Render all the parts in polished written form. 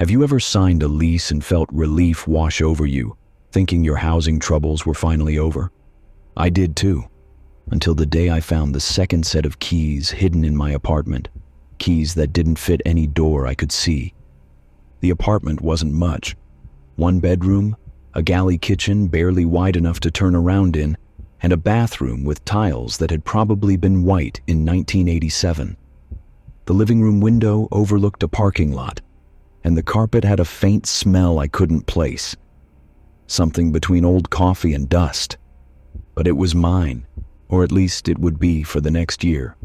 Have you ever signed a lease and felt relief wash over you, thinking your housing troubles were finally over? I did too, until the day I found the second set of keys hidden in my apartment, keys that didn't fit any door I could see. The apartment wasn't much. One bedroom, a galley kitchen barely wide enough to turn around in, and a bathroom with tiles that had probably been white in 1987. The living room window overlooked a parking lot, and the carpet had a faint smell I couldn't place. Something between old coffee and dust. But it was mine, or at least it would be for the next year.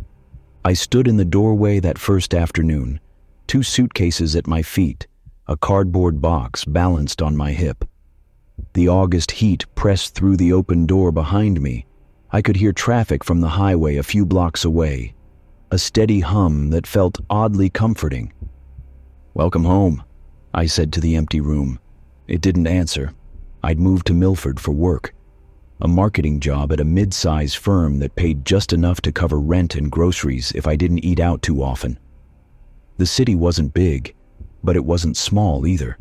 I stood in the doorway that first afternoon, 2 suitcases at my feet, a cardboard box balanced on my hip. The August heat pressed through the open door behind me. I could hear traffic from the highway a few blocks away, a steady hum that felt oddly comforting. "Welcome home," I said to the empty room. It didn't answer. I'd moved to Milford for work, a marketing job at a mid-size firm that paid just enough to cover rent and groceries if I didn't eat out too often. The city wasn't big, but it wasn't small either.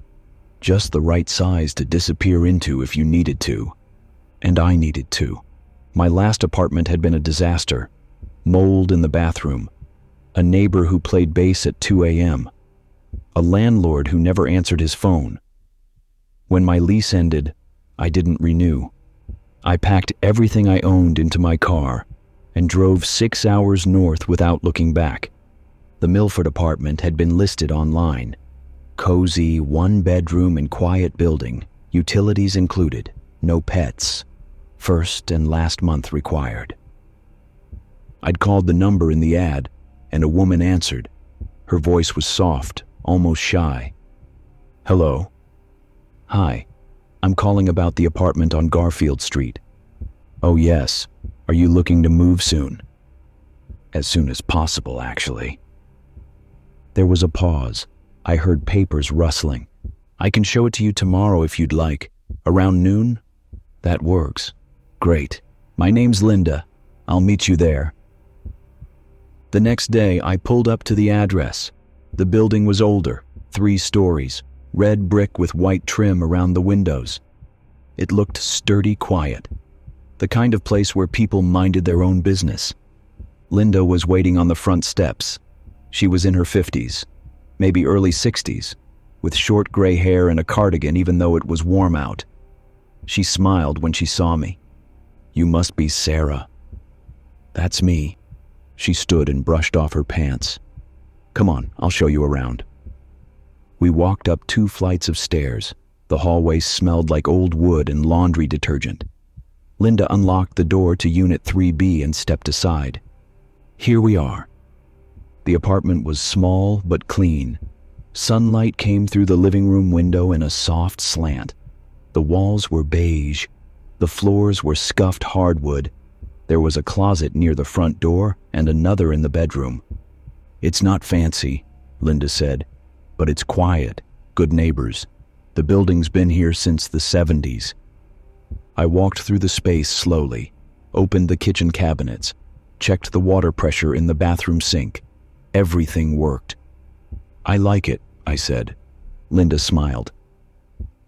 Just the right size to disappear into if you needed to. And I needed to. My last apartment had been a disaster. Mold in the bathroom. A neighbor who played bass at 2 a.m. A landlord who never answered his phone. When my lease ended, I didn't renew. I packed everything I owned into my car and drove 6 hours north without looking back. The Milford apartment had been listed online. Cozy, 1-bedroom and quiet building, utilities included, no pets, first and last month required. I'd called the number in the ad, and a woman answered. Her voice was soft, almost shy. "Hello." "Hi, I'm calling about the apartment on Garfield Street." "Oh yes, are you looking to move soon?" "As soon as possible, actually." There was a pause. I heard papers rustling. "I can show it to you tomorrow if you'd like. Around noon?" "That works." "Great. My name's Linda. I'll meet you there." The next day, I pulled up to the address. The building was older, 3 stories, red brick with white trim around the windows. It looked sturdy, quiet. The kind of place where people minded their own business. Linda was waiting on the front steps. She was in her 50s. Maybe early 60s, with short gray hair and a cardigan even though it was warm out. She smiled when she saw me. "You must be Sarah." "That's me." She stood and brushed off her pants. "Come on, I'll show you around." We walked up 2 flights of stairs. The hallway smelled like old wood and laundry detergent. Linda unlocked the door to Unit 3B and stepped aside. Here we are. The apartment was small but clean. Sunlight came through the living room window in a soft slant. The walls were beige. The floors were scuffed hardwood. There was a closet near the front door and another in the bedroom. "It's not fancy," Linda said, "but it's quiet, good neighbors. The building's been here since the 70s. I walked through the space slowly, opened the kitchen cabinets, checked the water pressure in the bathroom sink. Everything worked. "I like it," I said. Linda smiled.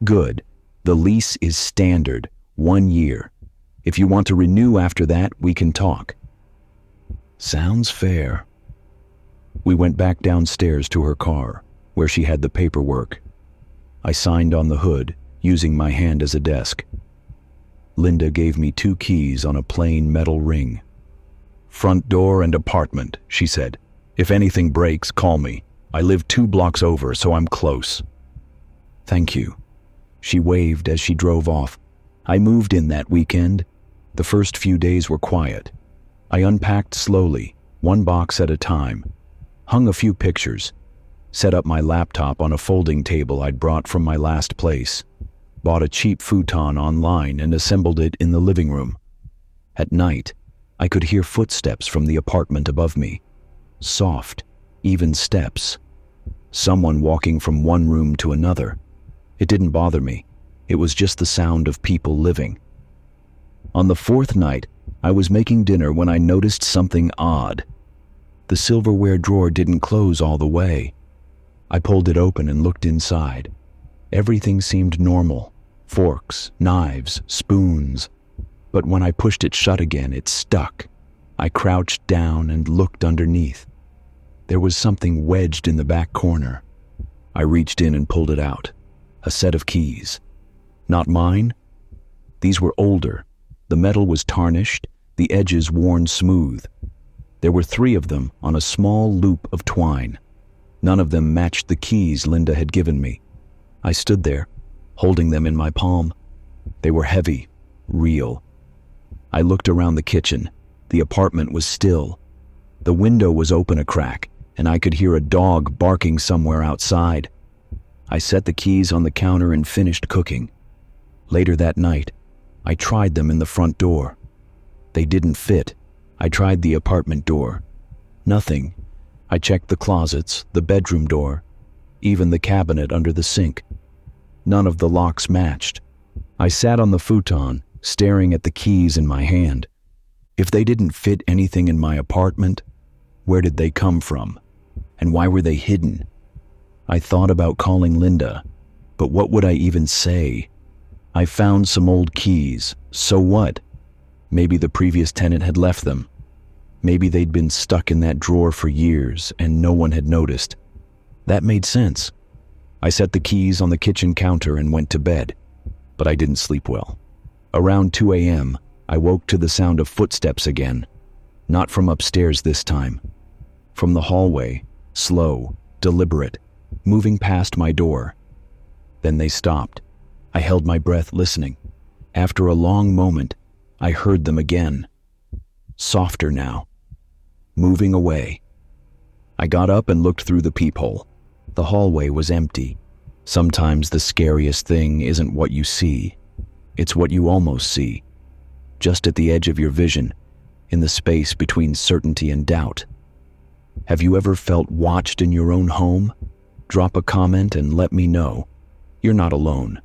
"Good. The lease is standard, 1 year. If you want to renew after that, we can talk." "Sounds fair." We went back downstairs to her car, where she had the paperwork. I signed on the hood, using my hand as a desk. Linda gave me 2 keys on a plain metal ring. "Front door and apartment," she said. "If anything breaks, call me. I live 2 blocks over, so I'm close." "Thank you." She waved as she drove off. I moved in that weekend. The first few days were quiet. I unpacked slowly, 1 box at a time, hung a few pictures, set up my laptop on a folding table I'd brought from my last place, bought a cheap futon online and assembled it in the living room. At night, I could hear footsteps from the apartment above me. Soft, even steps. Someone walking from one room to another. It didn't bother me. It was just the sound of people living. On the 4th night, I was making dinner when I noticed something odd. The silverware drawer didn't close all the way. I pulled it open and looked inside. Everything seemed normal. Forks, knives, spoons. But when I pushed it shut again, it stuck. I crouched down and looked underneath. There was something wedged in the back corner. I reached in and pulled it out. A set of keys. Not mine. These were older. The metal was tarnished, the edges worn smooth. There were 3 of them on a small loop of twine. None of them matched the keys Linda had given me. I stood there, holding them in my palm. They were heavy, real. I looked around the kitchen. The apartment was still. The window was open a crack, and I could hear a dog barking somewhere outside. I set the keys on the counter and finished cooking. Later that night, I tried them in the front door. They didn't fit. I tried the apartment door. Nothing. I checked the closets, the bedroom door, even the cabinet under the sink. None of the locks matched. I sat on the futon, staring at the keys in my hand. If they didn't fit anything in my apartment, where did they come from? And why were they hidden? I thought about calling Linda, but what would I even say? I found some old keys. So what? Maybe the previous tenant had left them. Maybe they'd been stuck in that drawer for years and no one had noticed. That made sense. I set the keys on the kitchen counter and went to bed, but I didn't sleep well. Around 2 a.m., I woke to the sound of footsteps again. Not from upstairs this time. From the hallway, slow, deliberate, moving past my door. Then they stopped. I held my breath listening. After a long moment, I heard them again. Softer now. Moving away. I got up and looked through the peephole. The hallway was empty. Sometimes the scariest thing isn't what you see. It's what you almost see. Just at the edge of your vision, in the space between certainty and doubt. Have you ever felt watched in your own home? Drop a comment and let me know. You're not alone.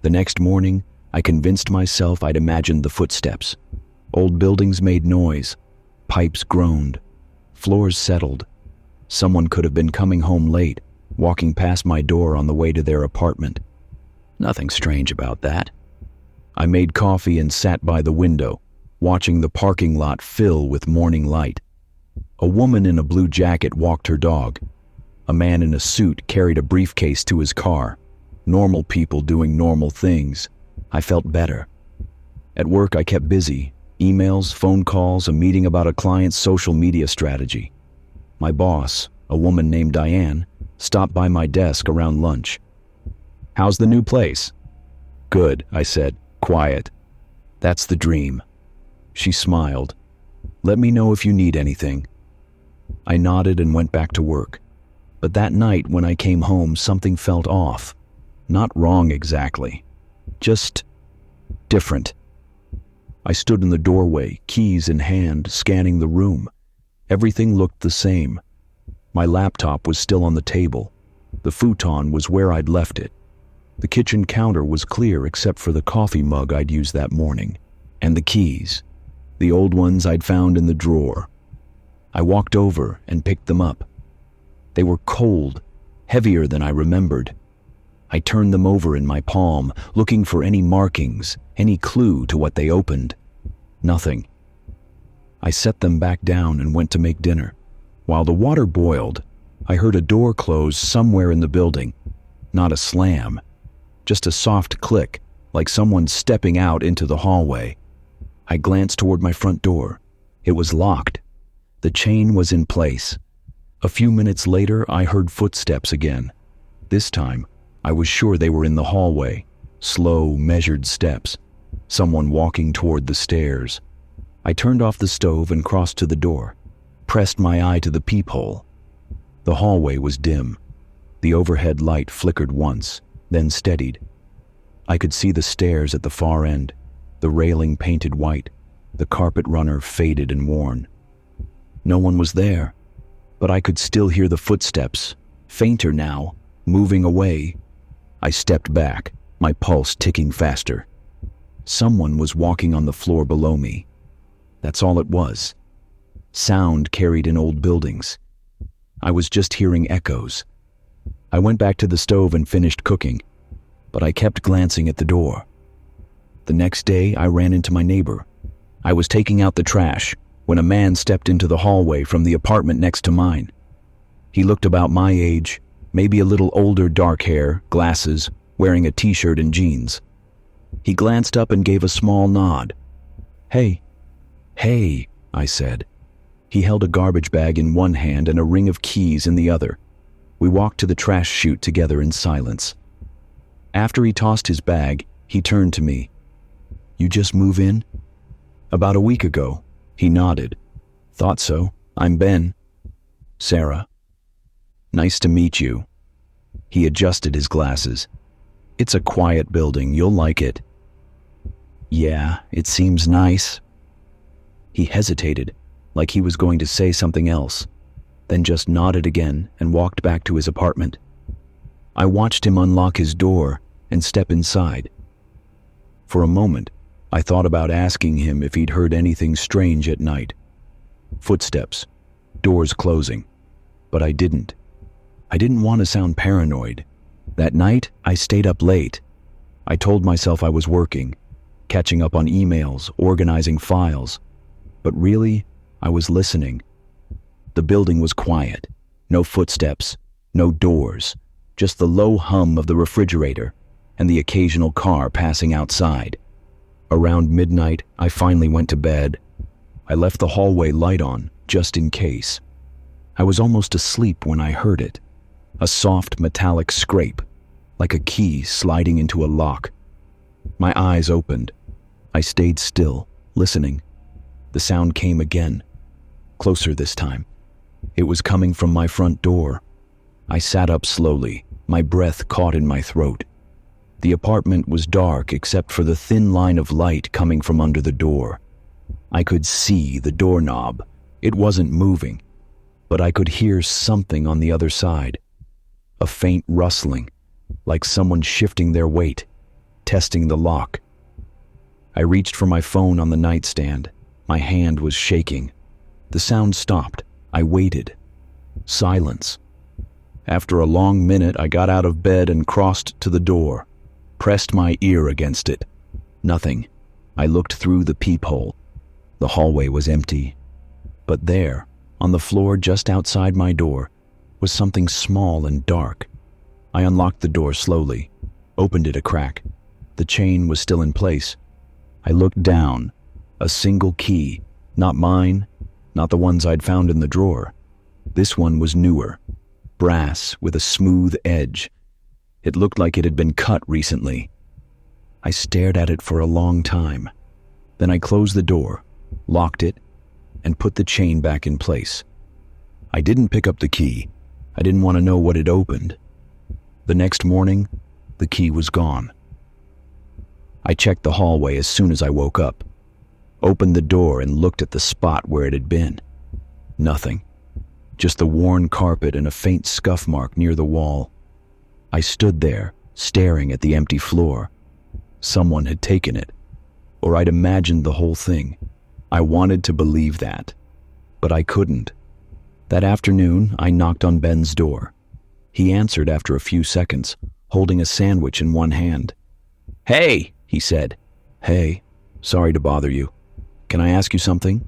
The next morning, I convinced myself I'd imagined the footsteps. Old buildings made noise. Pipes groaned. Floors settled. Someone could have been coming home late, walking past my door on the way to their apartment. Nothing strange about that. I made coffee and sat by the window, watching the parking lot fill with morning light. A woman in a blue jacket walked her dog. A man in a suit carried a briefcase to his car. Normal people doing normal things. I felt better. At work, I kept busy. Emails, phone calls, a meeting about a client's social media strategy. My boss, a woman named Diane, stopped by my desk around lunch. "How's the new place?" "Good," I said, quiet. "That's the dream." She smiled. "Let me know if you need anything." I nodded and went back to work. But that night when I came home, something felt off. Not wrong exactly. Just different. I stood in the doorway, keys in hand, scanning the room. Everything looked the same. My laptop was still on the table. The futon was where I'd left it. The kitchen counter was clear except for the coffee mug I'd used that morning. And the keys. The old ones I'd found in the drawer. I walked over and picked them up. They were cold, heavier than I remembered. I turned them over in my palm, looking for any markings, any clue to what they opened. Nothing. I set them back down and went to make dinner. While the water boiled, I heard a door close somewhere in the building. Not a slam, just a soft click, like someone stepping out into the hallway. I glanced toward my front door. It was locked. The chain was in place. A few minutes later, I heard footsteps again. This time, I was sure they were in the hallway. Slow, measured steps. Someone walking toward the stairs. I turned off the stove and crossed to the door, pressed my eye to the peephole. The hallway was dim. The overhead light flickered once, then steadied. I could see the stairs at the far end, the railing painted white, the carpet runner faded and worn. No one was there, but I could still hear the footsteps, fainter now, moving away. I stepped back, my pulse ticking faster. Someone was walking on the floor below me. That's all it was. Sound carried in old buildings. I was just hearing echoes. I went back to the stove and finished cooking, but I kept glancing at the door. The next day, I ran into my neighbor. I was taking out the trash when a man stepped into the hallway from the apartment next to mine. He looked about my age, maybe a little older, dark hair, glasses, wearing a t-shirt and jeans. He glanced up and gave a small nod. "Hey." "Hey," I said. He held a garbage bag in one hand and a ring of keys in the other. We walked to the trash chute together in silence. After he tossed his bag, he turned to me. "You just move in?" "About a week ago." He nodded. "Thought so. I'm Ben." "Sarah." "Nice to meet you." He adjusted his glasses. "It's a quiet building. You'll like it." "Yeah, it seems nice." He hesitated, like he was going to say something else, then just nodded again and walked back to his apartment. I watched him unlock his door and step inside. For a moment, I thought about asking him if he'd heard anything strange at night. Footsteps, doors closing, but I didn't. I didn't want to sound paranoid. That night, I stayed up late. I told myself I was working, catching up on emails, organizing files. But really, I was listening. The building was quiet. No footsteps, no doors, just the low hum of the refrigerator and the occasional car passing outside. Around midnight, I finally went to bed. I left the hallway light on, just in case. I was almost asleep when I heard it. A soft metallic scrape, like a key sliding into a lock. My eyes opened. I stayed still, listening. The sound came again, closer this time. It was coming from my front door. I sat up slowly, my breath caught in my throat. The apartment was dark except for the thin line of light coming from under the door. I could see the doorknob. It wasn't moving, but I could hear something on the other side. A faint rustling, like someone shifting their weight, testing the lock. I reached for my phone on the nightstand. My hand was shaking. The sound stopped. I waited. Silence. After a long minute, I got out of bed and crossed to the door, pressed my ear against it. Nothing. I looked through the peephole. The hallway was empty. But there, on the floor just outside my door, was something small and dark. I unlocked the door slowly, opened it a crack. The chain was still in place. I looked down. A single key, not mine, not the ones I'd found in the drawer. This one was newer, brass with a smooth edge. It looked like it had been cut recently. I stared at it for a long time. Then I closed the door, locked it, and put the chain back in place. I didn't pick up the key. I didn't want to know what it opened. The next morning, the key was gone. I checked the hallway as soon as I woke up. Opened the door and looked at the spot where it had been. Nothing. Just the worn carpet and a faint scuff mark near the wall. I stood there, staring at the empty floor. Someone had taken it, or I'd imagined the whole thing. I wanted to believe that, but I couldn't. That afternoon, I knocked on Ben's door. He answered after a few seconds, holding a sandwich in one hand. "Hey," he said. "Hey, sorry to bother you. Can I ask you something?"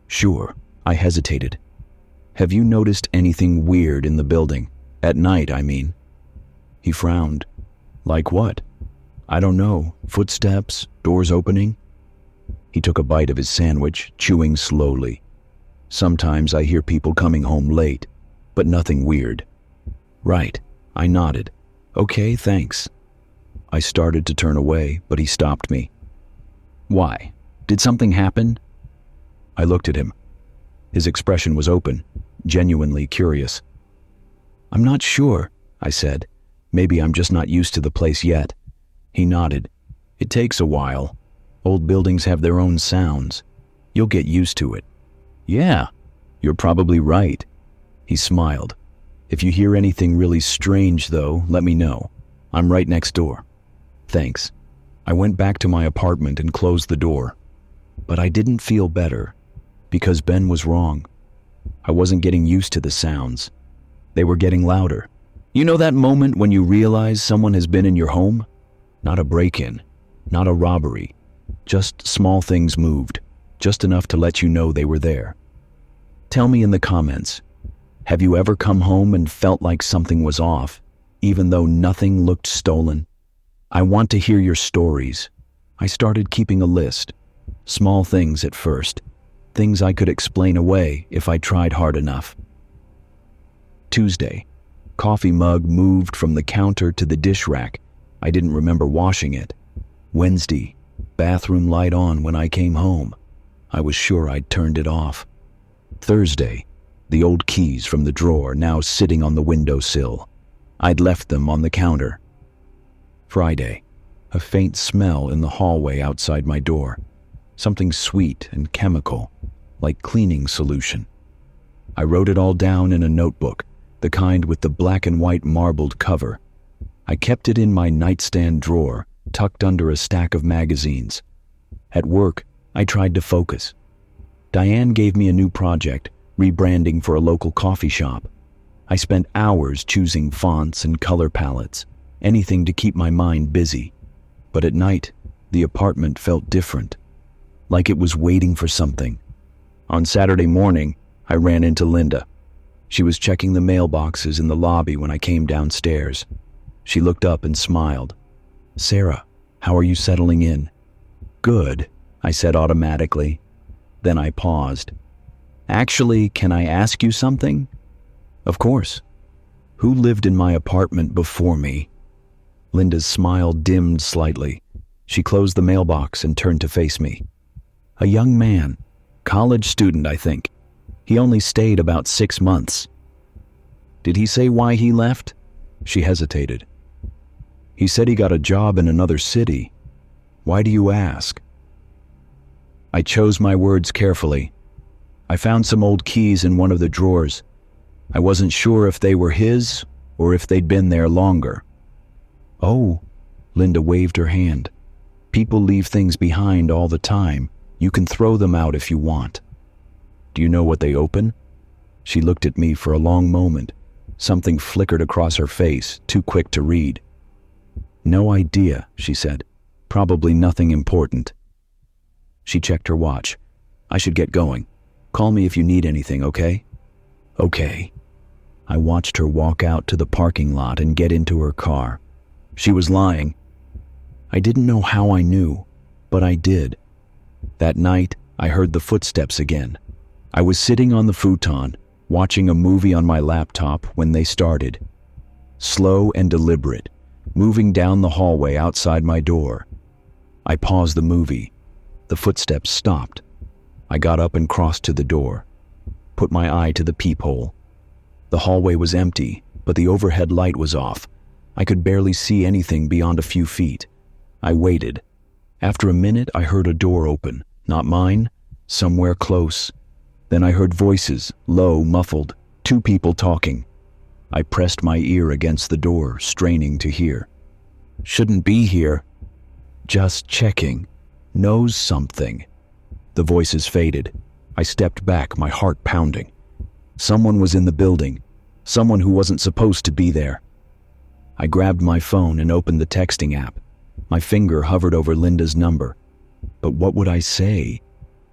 "Sure." I hesitated. "Have you noticed anything weird in the building? At night, I mean." He frowned. "Like what?" "I don't know. Footsteps, doors opening." He took a bite of his sandwich, chewing slowly. "Sometimes I hear people coming home late, but nothing weird." "Right." I nodded. "Okay, thanks." I started to turn away, but he stopped me. "Why? Did something happen?" I looked at him. His expression was open, genuinely curious. "I'm not sure," I said. "Maybe I'm just not used to the place yet." He nodded. "It takes a while. Old buildings have their own sounds. You'll get used to it." "Yeah, you're probably right." He smiled. "If you hear anything really strange, though, let me know. I'm right next door." "Thanks." I went back to my apartment and closed the door. But I didn't feel better, because Ben was wrong. I wasn't getting used to the sounds. They were getting louder. You know that moment when you realize someone has been in your home? Not a break-in, not a robbery. Just small things moved, just enough to let you know they were there. Tell me in the comments, have you ever come home and felt like something was off, even though nothing looked stolen? I want to hear your stories. I started keeping a list. Small things at first. Things I could explain away if I tried hard enough. Tuesday. Coffee mug moved from the counter to the dish rack. I didn't remember washing it. Wednesday. Bathroom light on when I came home. I was sure I'd turned it off. Thursday. The old keys from the drawer now sitting on the windowsill. I'd left them on the counter. Friday. A faint smell in the hallway outside my door. Something sweet and chemical, like cleaning solution. I wrote it all down in a notebook, the kind with the black and white marbled cover. I kept it in my nightstand drawer, tucked under a stack of magazines. At work, I tried to focus. Diane gave me a new project, rebranding for a local coffee shop. I spent hours choosing fonts and color palettes, anything to keep my mind busy. But at night, the apartment felt different, like it was waiting for something. On Saturday morning, I ran into Linda. She was checking the mailboxes in the lobby when I came downstairs. She looked up and smiled. "Sarah, how are you settling in?" "Good," I said automatically. Then I paused. "Actually, can I ask you something?" "Of course." "Who lived in my apartment before me?" Linda's smile dimmed slightly. She closed the mailbox and turned to face me. "A young man. College student, I think. He only stayed about 6 months." "Did he say why he left?" She hesitated. "He said he got a job in another city. Why do you ask?" I chose my words carefully. I found some old keys in one of the drawers. I wasn't sure if they were his or if they'd been there longer. "Oh," Linda waved her hand. "People leave things behind all the time. You can throw them out if you want." "Do you know what they open?" She looked at me for a long moment. Something flickered across her face, too quick to read. "No idea," she said. "Probably nothing important." She checked her watch. "I should get going. Call me if you need anything, okay?" "Okay." I watched her walk out to the parking lot and get into her car. She was lying. I didn't know how I knew, but I did. That night, I heard the footsteps again. I was sitting on the futon, watching a movie on my laptop when they started. Slow and deliberate, moving down the hallway outside my door. I paused the movie. The footsteps stopped. I got up and crossed to the door, put my eye to the peephole. The hallway was empty, but the overhead light was off. I could barely see anything beyond a few feet. I waited. After a minute, I heard a door open. Not mine, somewhere close. Then I heard voices, low, muffled, 2 people talking. I pressed my ear against the door, straining to hear. "Shouldn't be here." "Just checking. Knows something." The voices faded. I stepped back, my heart pounding. Someone was in the building. Someone who wasn't supposed to be there. I grabbed my phone and opened the texting app. My finger hovered over Linda's number. But what would I say?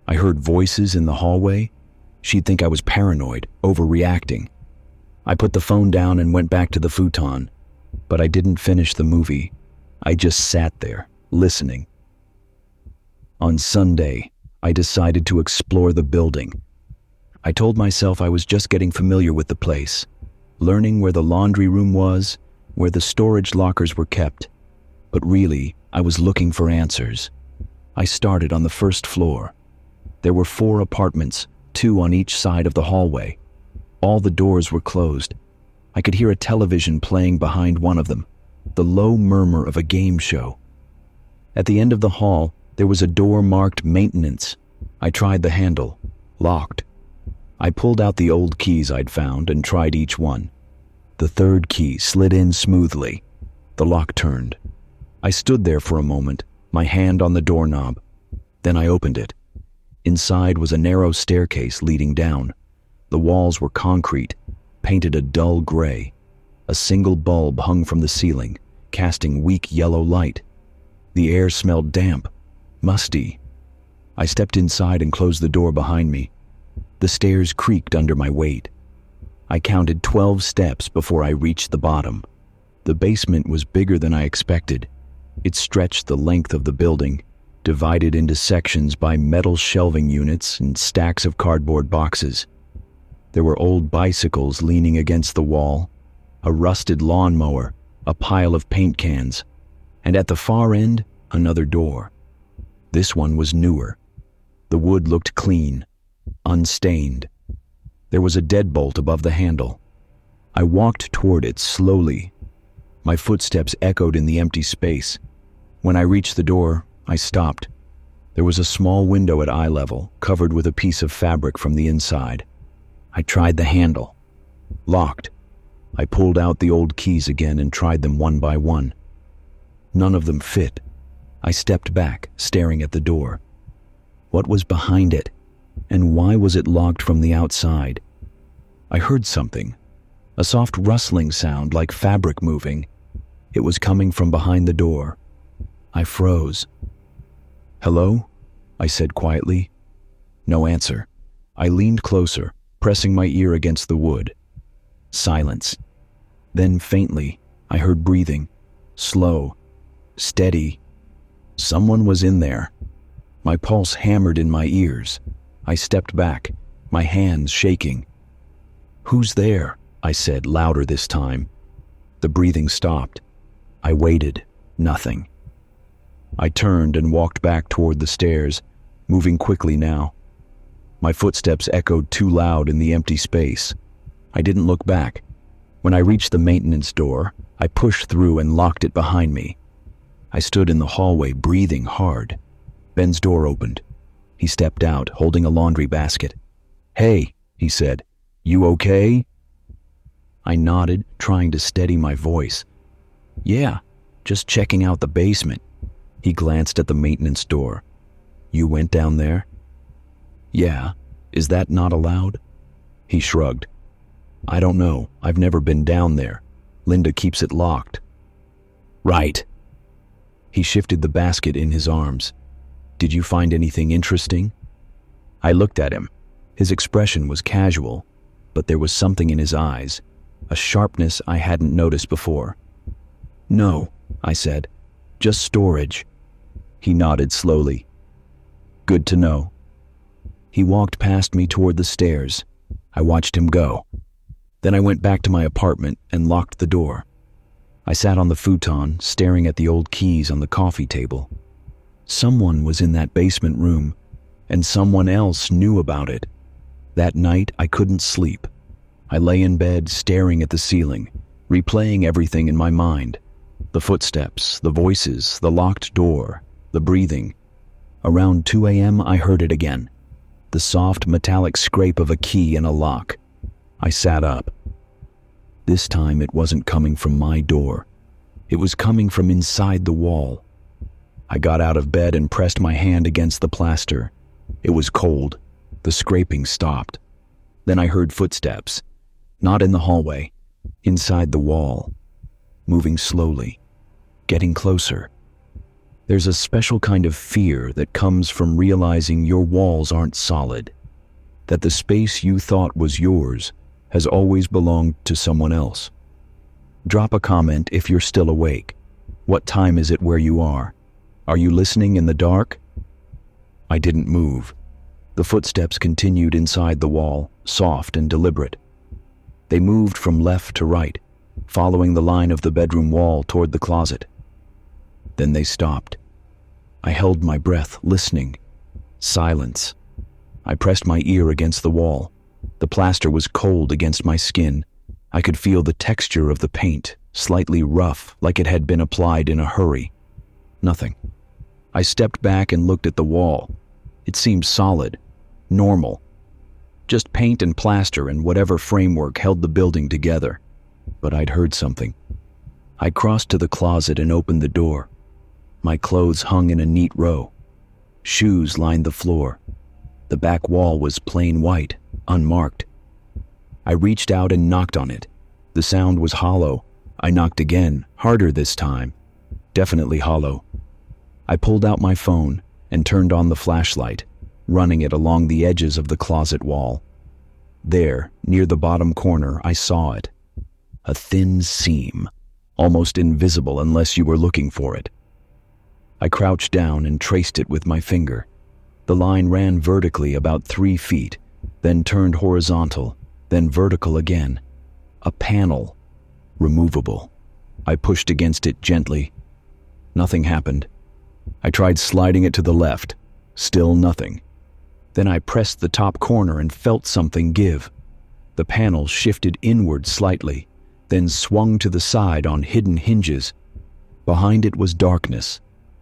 I heard voices in the hallway. She'd think I was paranoid, overreacting. I put the phone down and went back to the futon. But I didn't finish the movie. I just sat there, listening. On Sunday, I decided to explore the building. I told myself I was just getting familiar with the place, learning where the laundry room was, where the storage lockers were kept. But really, I was looking for answers. I started on the first floor. There were 4 apartments, 2 on each side of the hallway. All the doors were closed. I could hear a television playing behind one of them, the low murmur of a game show. At the end of the hall, there was a door marked maintenance. I tried the handle. Locked. I pulled out the old keys I'd found and tried each one. The 3rd key slid in smoothly. The lock turned. I stood there for a moment, my hand on the doorknob. Then I opened it. Inside was a narrow staircase leading down. The walls were concrete, painted a dull gray. A single bulb hung from the ceiling, casting weak yellow light. The air smelled damp, musty. I stepped inside and closed the door behind me. The stairs creaked under my weight. I counted 12 steps before I reached the bottom. The basement was bigger than I expected. It stretched the length of the building, divided into sections by metal shelving units and stacks of cardboard boxes. There were old bicycles leaning against the wall, a rusted lawnmower, a pile of paint cans, and at the far end, another door. This one was newer. The wood looked clean, unstained. There was a deadbolt above the handle. I walked toward it slowly. My footsteps echoed in the empty space. When I reached the door, I stopped. There was a small window at eye level, covered with a piece of fabric from the inside. I tried the handle. Locked. I pulled out the old keys again and tried them one by one. None of them fit. I stepped back, staring at the door. What was behind it? And why was it locked from the outside? I heard something. A soft rustling sound like fabric moving. It was coming from behind the door. I froze. "Hello?" I said quietly. No answer. I leaned closer, pressing my ear against the wood. Silence. Then faintly, I heard breathing. Slow. Steady. Someone was in there. My pulse hammered in my ears. I stepped back, my hands shaking. "Who's there?" I said, louder this time. The breathing stopped. I waited. Nothing. I turned and walked back toward the stairs, moving quickly now. My footsteps echoed too loud in the empty space. I didn't look back. When I reached the maintenance door, I pushed through and locked it behind me. I stood in the hallway, breathing hard. Ben's door opened. He stepped out, holding a laundry basket. "Hey," he said, "you okay?" I nodded, trying to steady my voice. "Yeah, just checking out the basement." He glanced at the maintenance door. "You went down there?" "Yeah. Is that not allowed?" He shrugged. "I don't know. I've never been down there. Linda keeps it locked." "Right." He shifted the basket in his arms. "Did you find anything interesting?" I looked at him. His expression was casual, but there was something in his eyes, a sharpness I hadn't noticed before. "No," I said. "Just storage." He nodded slowly. "Good to know." He walked past me toward the stairs. I watched him go. Then I went back to my apartment and locked the door. I sat on the futon, staring at the old keys on the coffee table. Someone was in that basement room, and someone else knew about it. That night, I couldn't sleep. I lay in bed, staring at the ceiling, replaying everything in my mind. The footsteps, the voices, the locked door, the breathing. Around 2 a.m., I heard it again. The soft, metallic scrape of a key in a lock. I sat up. This time, it wasn't coming from my door. It was coming from inside the wall. I got out of bed and pressed my hand against the plaster. It was cold. The scraping stopped. Then I heard footsteps. Not in the hallway. Inside the wall. Moving slowly. Getting closer. There's a special kind of fear that comes from realizing your walls aren't solid. That the space you thought was yours has always belonged to someone else. Drop a comment if you're still awake. What time is it where you are? Are you listening in the dark? I didn't move. The footsteps continued inside the wall, soft and deliberate. They moved from left to right, following the line of the bedroom wall toward the closet. Then they stopped. I held my breath, listening. Silence. I pressed my ear against the wall. The plaster was cold against my skin. I could feel the texture of the paint, slightly rough, like it had been applied in a hurry. Nothing. I stepped back and looked at the wall. It seemed solid, normal. Just paint and plaster and whatever framework held the building together. But I'd heard something. I crossed to the closet and opened the door. My clothes hung in a neat row. Shoes lined the floor. The back wall was plain white, unmarked. I reached out and knocked on it. The sound was hollow. I knocked again, harder this time. Definitely hollow. I pulled out my phone and turned on the flashlight, running it along the edges of the closet wall. There, near the bottom corner, I saw it. A thin seam, almost invisible unless you were looking for it. I crouched down and traced it with my finger. The line ran vertically about 3 feet, then turned horizontal, then vertical again. A panel, removable. I pushed against it gently. Nothing happened. I tried sliding it to the left. Still nothing. Then I pressed the top corner and felt something give. The panel shifted inward slightly, then swung to the side on hidden hinges. Behind it was darkness,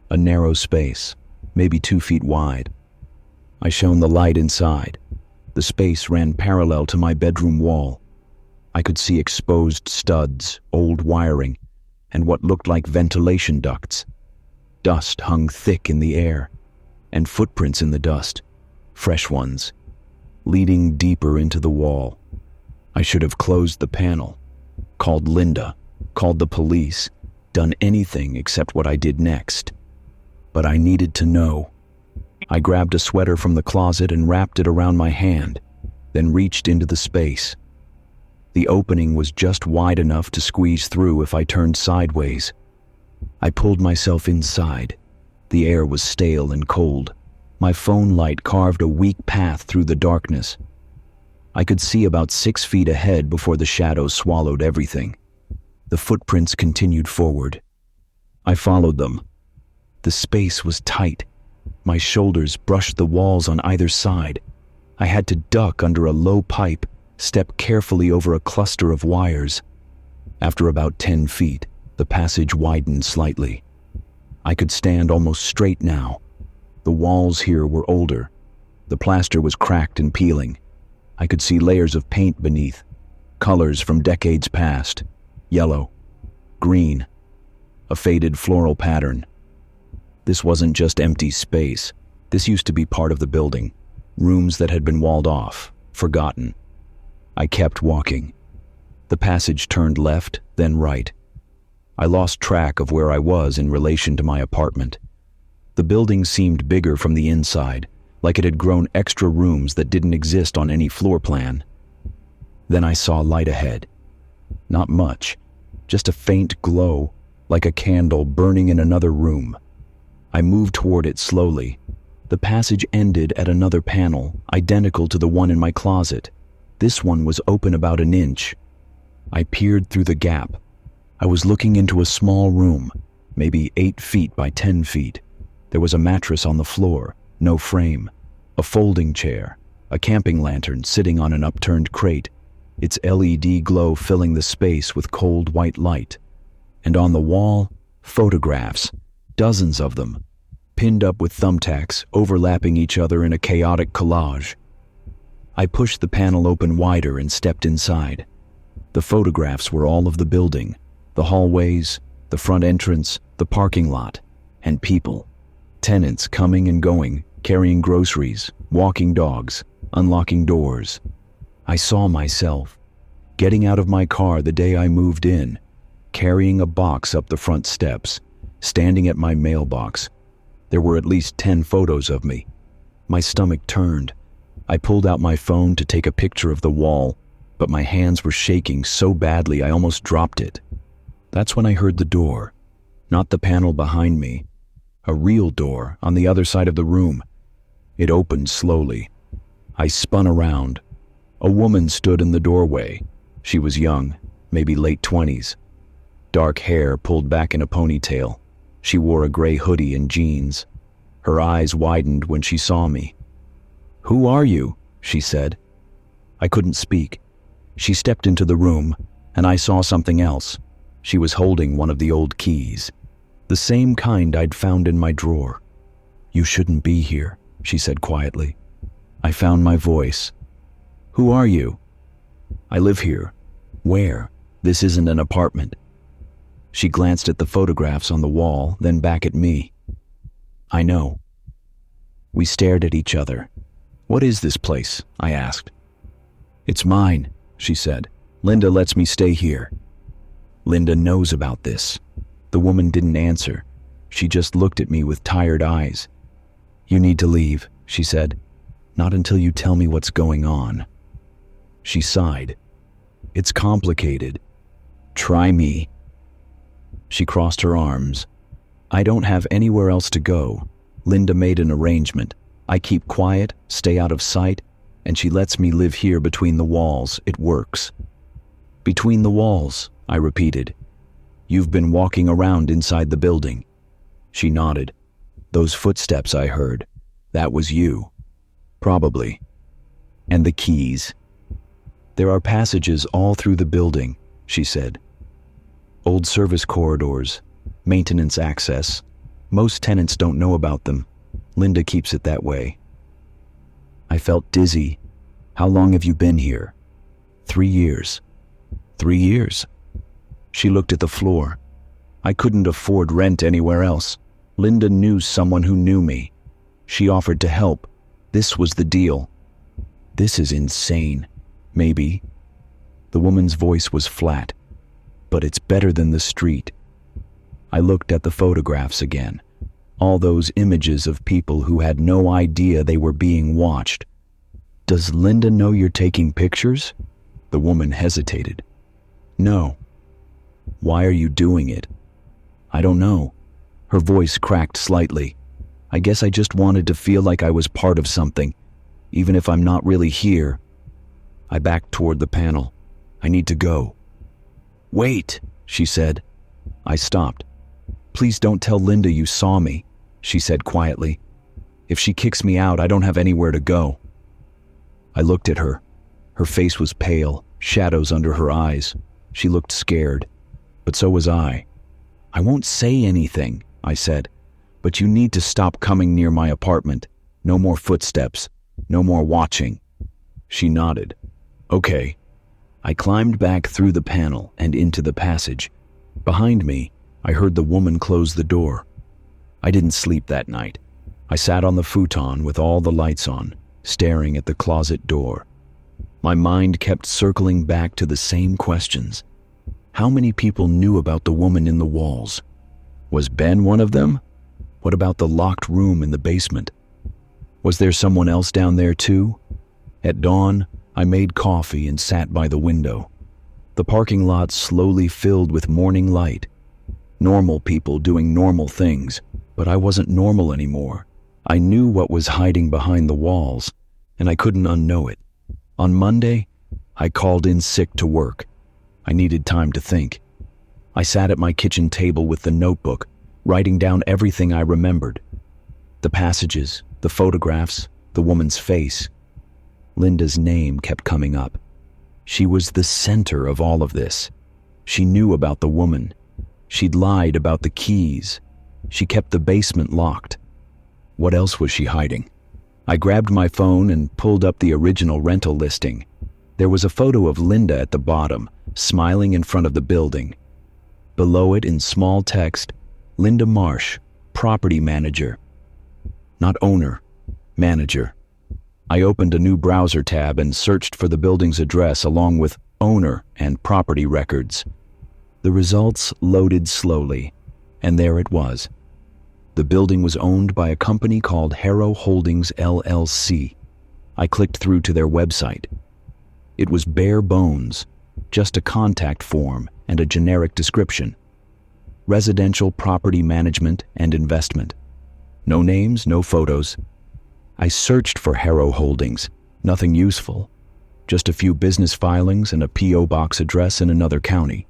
a narrow space, maybe 2 feet wide. I shone the light inside. The space ran parallel to my bedroom wall. I could see exposed studs, old wiring, and what looked like ventilation ducts. Dust hung thick in the air, and footprints in the dust, fresh ones, leading deeper into the wall. I should have closed the panel, called Linda, called the police, done anything except what I did next. But I needed to know. I grabbed a sweater from the closet and wrapped it around my hand, then reached into the space. The opening was just wide enough to squeeze through if I turned sideways. I pulled myself inside. The air was stale and cold. My phone light carved a weak path through the darkness. I could see about 6 feet ahead before the shadows swallowed everything. The footprints continued forward. I followed them. The space was tight. My shoulders brushed the walls on either side. I had to duck under a low pipe, step carefully over a cluster of wires. After about 10 feet, the passage widened slightly. I could stand almost straight now. The walls here were older. The plaster was cracked and peeling. I could see layers of paint beneath, colors from decades past, yellow, green, a faded floral pattern. This wasn't just empty space. This used to be part of the building, rooms that had been walled off, forgotten. I kept walking. The passage turned left, then right. I lost track of where I was in relation to my apartment. The building seemed bigger from the inside, like it had grown extra rooms that didn't exist on any floor plan. Then I saw light ahead. Not much, just a faint glow, like a candle burning in another room. I moved toward it slowly. The passage ended at another panel, identical to the one in my closet. This one was open about an inch. I peered through the gap. I was looking into a small room, maybe 8 feet by 10 feet. There was a mattress on the floor, no frame, a folding chair, a camping lantern sitting on an upturned crate, its LED glow filling the space with cold white light. And on the wall, photographs, dozens of them, pinned up with thumbtacks, overlapping each other in a chaotic collage. I pushed the panel open wider and stepped inside. The photographs were all of the building, the hallways, the front entrance, the parking lot, and people. Tenants coming and going, carrying groceries, walking dogs, unlocking doors. I saw myself, getting out of my car the day I moved in, carrying a box up the front steps, standing at my mailbox. There were at least 10 photos of me. My stomach turned. I pulled out my phone to take a picture of the wall, but my hands were shaking so badly I almost dropped it. That's when I heard the door, not the panel behind me, a real door on the other side of the room. It opened slowly. I spun around. A woman stood in the doorway. She was young, maybe late 20s. Dark hair pulled back in a ponytail. She wore a gray hoodie and jeans. Her eyes widened when she saw me. "Who are you?" she said. I couldn't speak. She stepped into the room, and I saw something else. She was holding one of the old keys, the same kind I'd found in my drawer. "You shouldn't be here," she said quietly. I found my voice. "Who are you?" "I live here." "Where? This isn't an apartment." She glanced at the photographs on the wall, then back at me. "I know." We stared at each other. "What is this place?" I asked. "It's mine," she said. Linda lets me stay here. Linda knows about this. The woman didn't answer. She just looked at me with tired eyes. You need to leave, she said. Not until you tell me what's going on. She sighed. It's complicated. Try me. She crossed her arms. I don't have anywhere else to go. Linda made an arrangement. I keep quiet, stay out of sight, and she lets me live here between the walls. It works. Between the walls, I repeated. You've been walking around inside the building. She nodded. Those footsteps I heard, that was you. Probably. And the keys. There are passages all through the building, she said. Old service corridors, maintenance access. Most tenants don't know about them. Linda keeps it that way. I felt dizzy. How long have you been here? 3 years. 3 years? She looked at the floor. I couldn't afford rent anywhere else. Linda knew someone who knew me. She offered to help. This was the deal. This is insane. Maybe. The woman's voice was flat. But it's better than the street. I looked at the photographs again. All those images of people who had no idea they were being watched. Does Linda know you're taking pictures? The woman hesitated. No. Why are you doing it? I don't know. Her voice cracked slightly. I guess I just wanted to feel like I was part of something, even if I'm not really here. I backed toward the panel. I need to go. Wait, she said. I stopped. Please don't tell Linda you saw me, she said quietly. If she kicks me out, I don't have anywhere to go. I looked at her. Her face was pale, shadows under her eyes. She looked scared, but so was I. I won't say anything, I said, but you need to stop coming near my apartment. No more footsteps, no more watching. She nodded. Okay. I climbed back through the panel and into the passage. Behind me, I heard the woman close the door. I didn't sleep that night. I sat on the futon with all the lights on, staring at the closet door. My mind kept circling back to the same questions. How many people knew about the woman in the walls? Was Ben one of them? What about the locked room in the basement? Was there someone else down there too? At dawn, I made coffee and sat by the window. The parking lot slowly filled with morning light. Normal people doing normal things, but I wasn't normal anymore. I knew what was hiding behind the walls, and I couldn't unknow it. On Monday, I called in sick to work. I needed time to think. I sat at my kitchen table with the notebook, writing down everything I remembered. The passages, the photographs, the woman's face. Linda's name kept coming up. She was the center of all of this. She knew about the woman. She'd lied about the keys. She kept the basement locked. What else was she hiding? I grabbed my phone and pulled up the original rental listing. There was a photo of Linda at the bottom, smiling in front of the building. Below it in small text, Linda Marsh, property manager. Not owner, manager. I opened a new browser tab and searched for the building's address along with owner and property records. The results loaded slowly, and there it was. The building was owned by a company called Harrow Holdings LLC. I clicked through to their website. It was bare bones, just a contact form and a generic description. Residential property management and investment. No names, no photos. I searched for Harrow Holdings. Nothing useful. Just a few business filings and a P.O. box address in another county.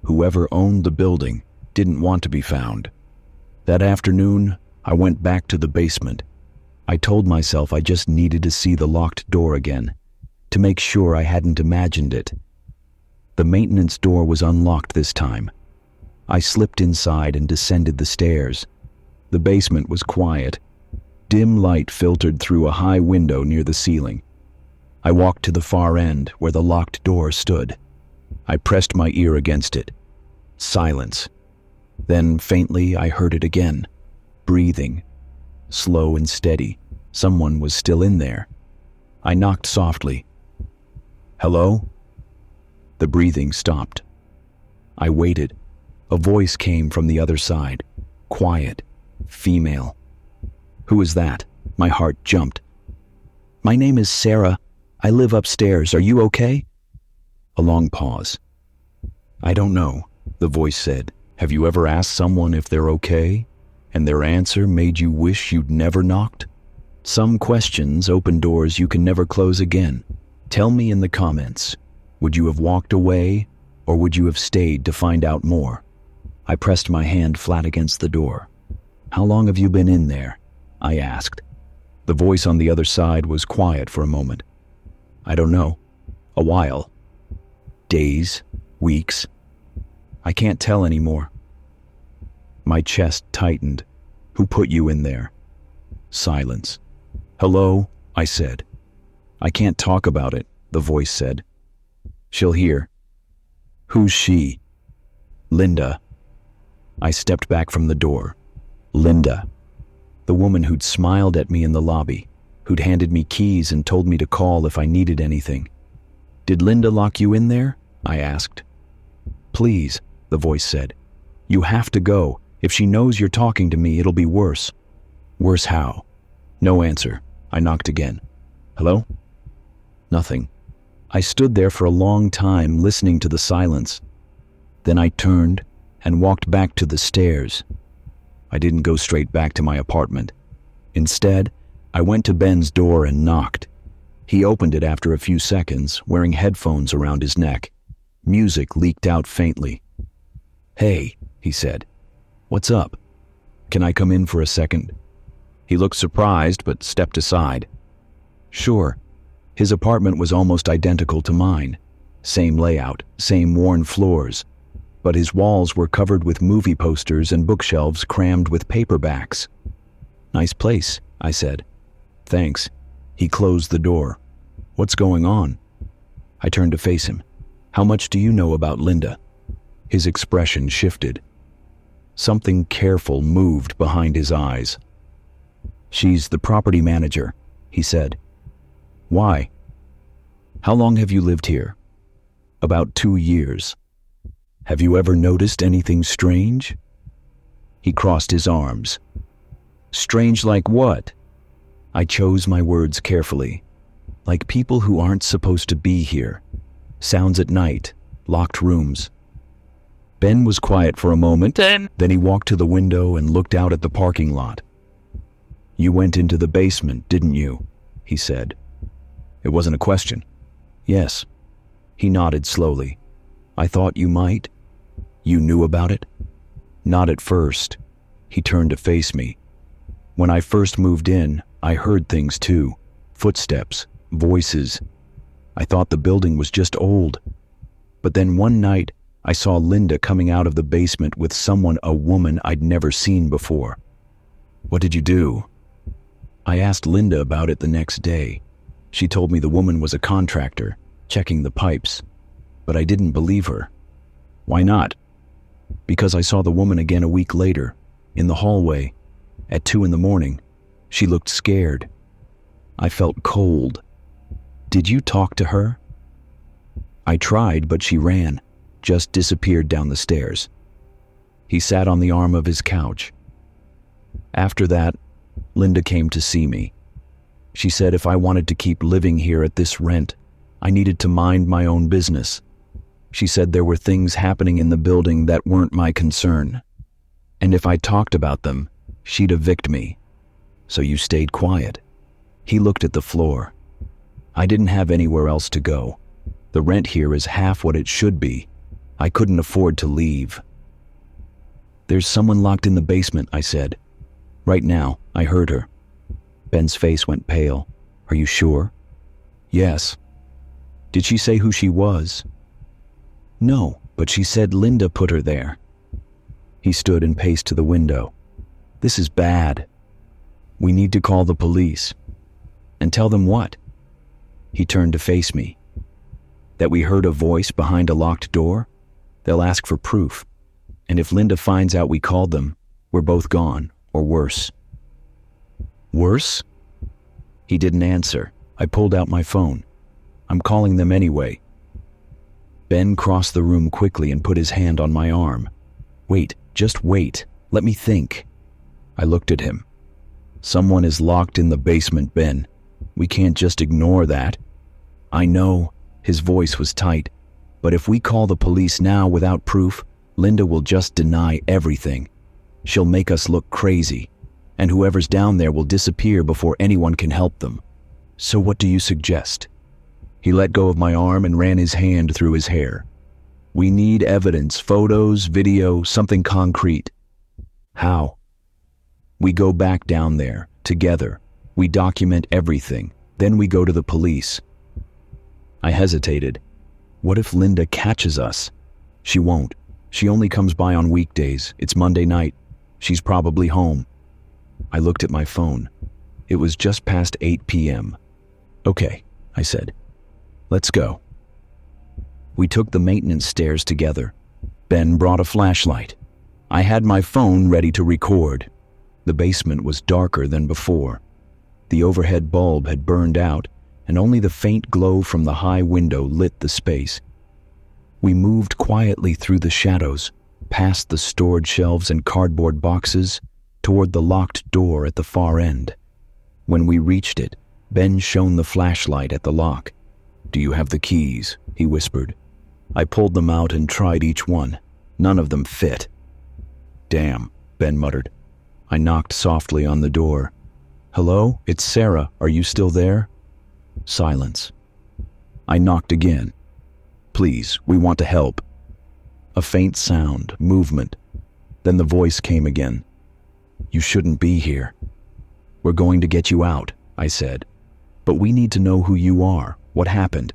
Whoever owned the building didn't want to be found. That afternoon, I went back to the basement. I told myself I just needed to see the locked door again, to make sure I hadn't imagined it. The maintenance door was unlocked this time. I slipped inside and descended the stairs. The basement was quiet. Dim light filtered through a high window near the ceiling. I walked to the far end where the locked door stood. I pressed my ear against it. Silence. Then, faintly, I heard it again. Breathing. Slow and steady. Someone was still in there. I knocked softly. Hello? The breathing stopped. I waited. A voice came from the other side. Quiet. Female. "Who is that?" My heart jumped. "My name is Sarah. I live upstairs. Are you okay?" A long pause. "I don't know," the voice said. "Have you ever asked someone if they're okay, and their answer made you wish you'd never knocked? Some questions open doors you can never close again. Tell me in the comments, would you have walked away, or would you have stayed to find out more?" I pressed my hand flat against the door. "How long have you been in there?" I asked. The voice on the other side was quiet for a moment. "I don't know. A while. Days, weeks. I can't tell anymore." My chest tightened. "Who put you in there?" Silence. "Hello," I said. "I can't talk about it," the voice said. "She'll hear." "Who's she?" "Linda." I stepped back from the door. Linda. The woman who'd smiled at me in the lobby, who'd handed me keys and told me to call if I needed anything. "Did Linda lock you in there?" I asked. "Please," the voice said. "You have to go. If she knows you're talking to me, it'll be worse." "Worse how?" No answer. I knocked again. "Hello?" Nothing. I stood there for a long time, listening to the silence. Then I turned and walked back to the stairs. I didn't go straight back to my apartment. Instead, I went to Ben's door and knocked. He opened it after a few seconds, wearing headphones around his neck. Music leaked out faintly. "Hey," he said. "What's up? Can I come in for a second?" He looked surprised, but stepped aside. "Sure." His apartment was almost identical to mine. Same layout, same worn floors. But his walls were covered with movie posters and bookshelves crammed with paperbacks. "Nice place," I said. "Thanks." He closed the door. "What's going on?" I turned to face him. "How much do you know about Linda?" His expression shifted. Something careful moved behind his eyes. "She's the property manager," he said. "Why?" "How long have you lived here?" "About 2 years." "Have you ever noticed anything strange?" He crossed his arms. "Strange like what?" I chose my words carefully. "Like people who aren't supposed to be here. Sounds at night, locked rooms." Ben was quiet for a moment, then he walked to the window and looked out at the parking lot. "You went into the basement, didn't you?" he said. It wasn't a question. "Yes." He nodded slowly. "I thought you might." "You knew about it?" "Not at first." He turned to face me. "When I first moved in, I heard things too. Footsteps, voices. I thought the building was just old. But then one night, I saw Linda coming out of the basement with a woman I'd never seen before." "What did you do?" "I asked Linda about it the next day. She told me the woman was a contractor, checking the pipes. But I didn't believe her." "Why not?" "Because I saw the woman again a week later, in the hallway, at 2 a.m. She looked scared. I felt cold." "Did you talk to her?" "I tried, but she ran, just disappeared down the stairs." He sat on the arm of his couch. "After that, Linda came to see me. She said if I wanted to keep living here at this rent, I needed to mind my own business. She said there were things happening in the building that weren't my concern. And if I talked about them, she'd evict me. So you stayed quiet." He looked at the floor. "I didn't have anywhere else to go. The rent here is half what it should be. I couldn't afford to leave." "There's someone locked in the basement," I said. "Right now, I heard her." Ben's face went pale. "Are you sure?" "Yes." "Did she say who she was?" "No, but she said Linda put her there." He stood and paced to the window. "This is bad. We need to call the police." "And tell them what?" He turned to face me. "That we heard a voice behind a locked door? They'll ask for proof. And if Linda finds out we called them, we're both gone, or worse." "Worse?" He didn't answer. I pulled out my phone. "I'm calling them anyway." Ben crossed the room quickly and put his hand on my arm. Wait, just wait. Let me think. I looked at him. Someone is locked in the basement, Ben. We can't just ignore that. I know, his voice was tight, but if we call the police now without proof, Linda will just deny everything. She'll make us look crazy, and whoever's down there will disappear before anyone can help them. So what do you suggest? He let go of my arm and ran his hand through his hair. We need evidence, photos, video, something concrete. How? We go back down there, together. We document everything. Then we go to the police. I hesitated. What if Linda catches us? She won't. She only comes by on weekdays. It's Monday night. She's probably home. I looked at my phone. It was just past 8 p.m. Okay, I said. Let's go. We took the maintenance stairs together. Ben brought a flashlight. I had my phone ready to record. The basement was darker than before. The overhead bulb had burned out, and only the faint glow from the high window lit the space. We moved quietly through the shadows, past the stored shelves and cardboard boxes, toward the locked door at the far end. When we reached it, Ben shone the flashlight at the lock. "Do you have the keys?" he whispered. I pulled them out and tried each one. None of them fit. "Damn," Ben muttered. I knocked softly on the door. "Hello, it's Sarah. Are you still there?" Silence. I knocked again. "Please, we want to help." A faint sound, movement. Then the voice came again. "You shouldn't be here." "We're going to get you out," I said. "But we need to know who you are. What happened?"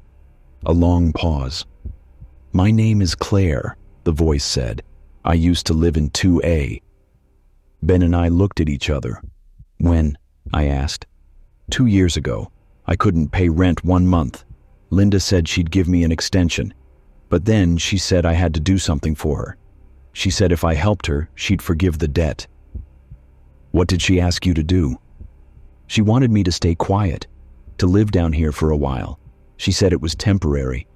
A long pause. "My name is Claire," the voice said. "I used to live in 2A. Ben and I looked at each other. "When?" I asked. 2 years ago. I couldn't pay rent 1 month. Linda said she'd give me an extension. But then she said I had to do something for her. She said if I helped her, she'd forgive the debt." "What did she ask you to do?" "She wanted me to stay quiet, to live down here for a while. She said it was temporary,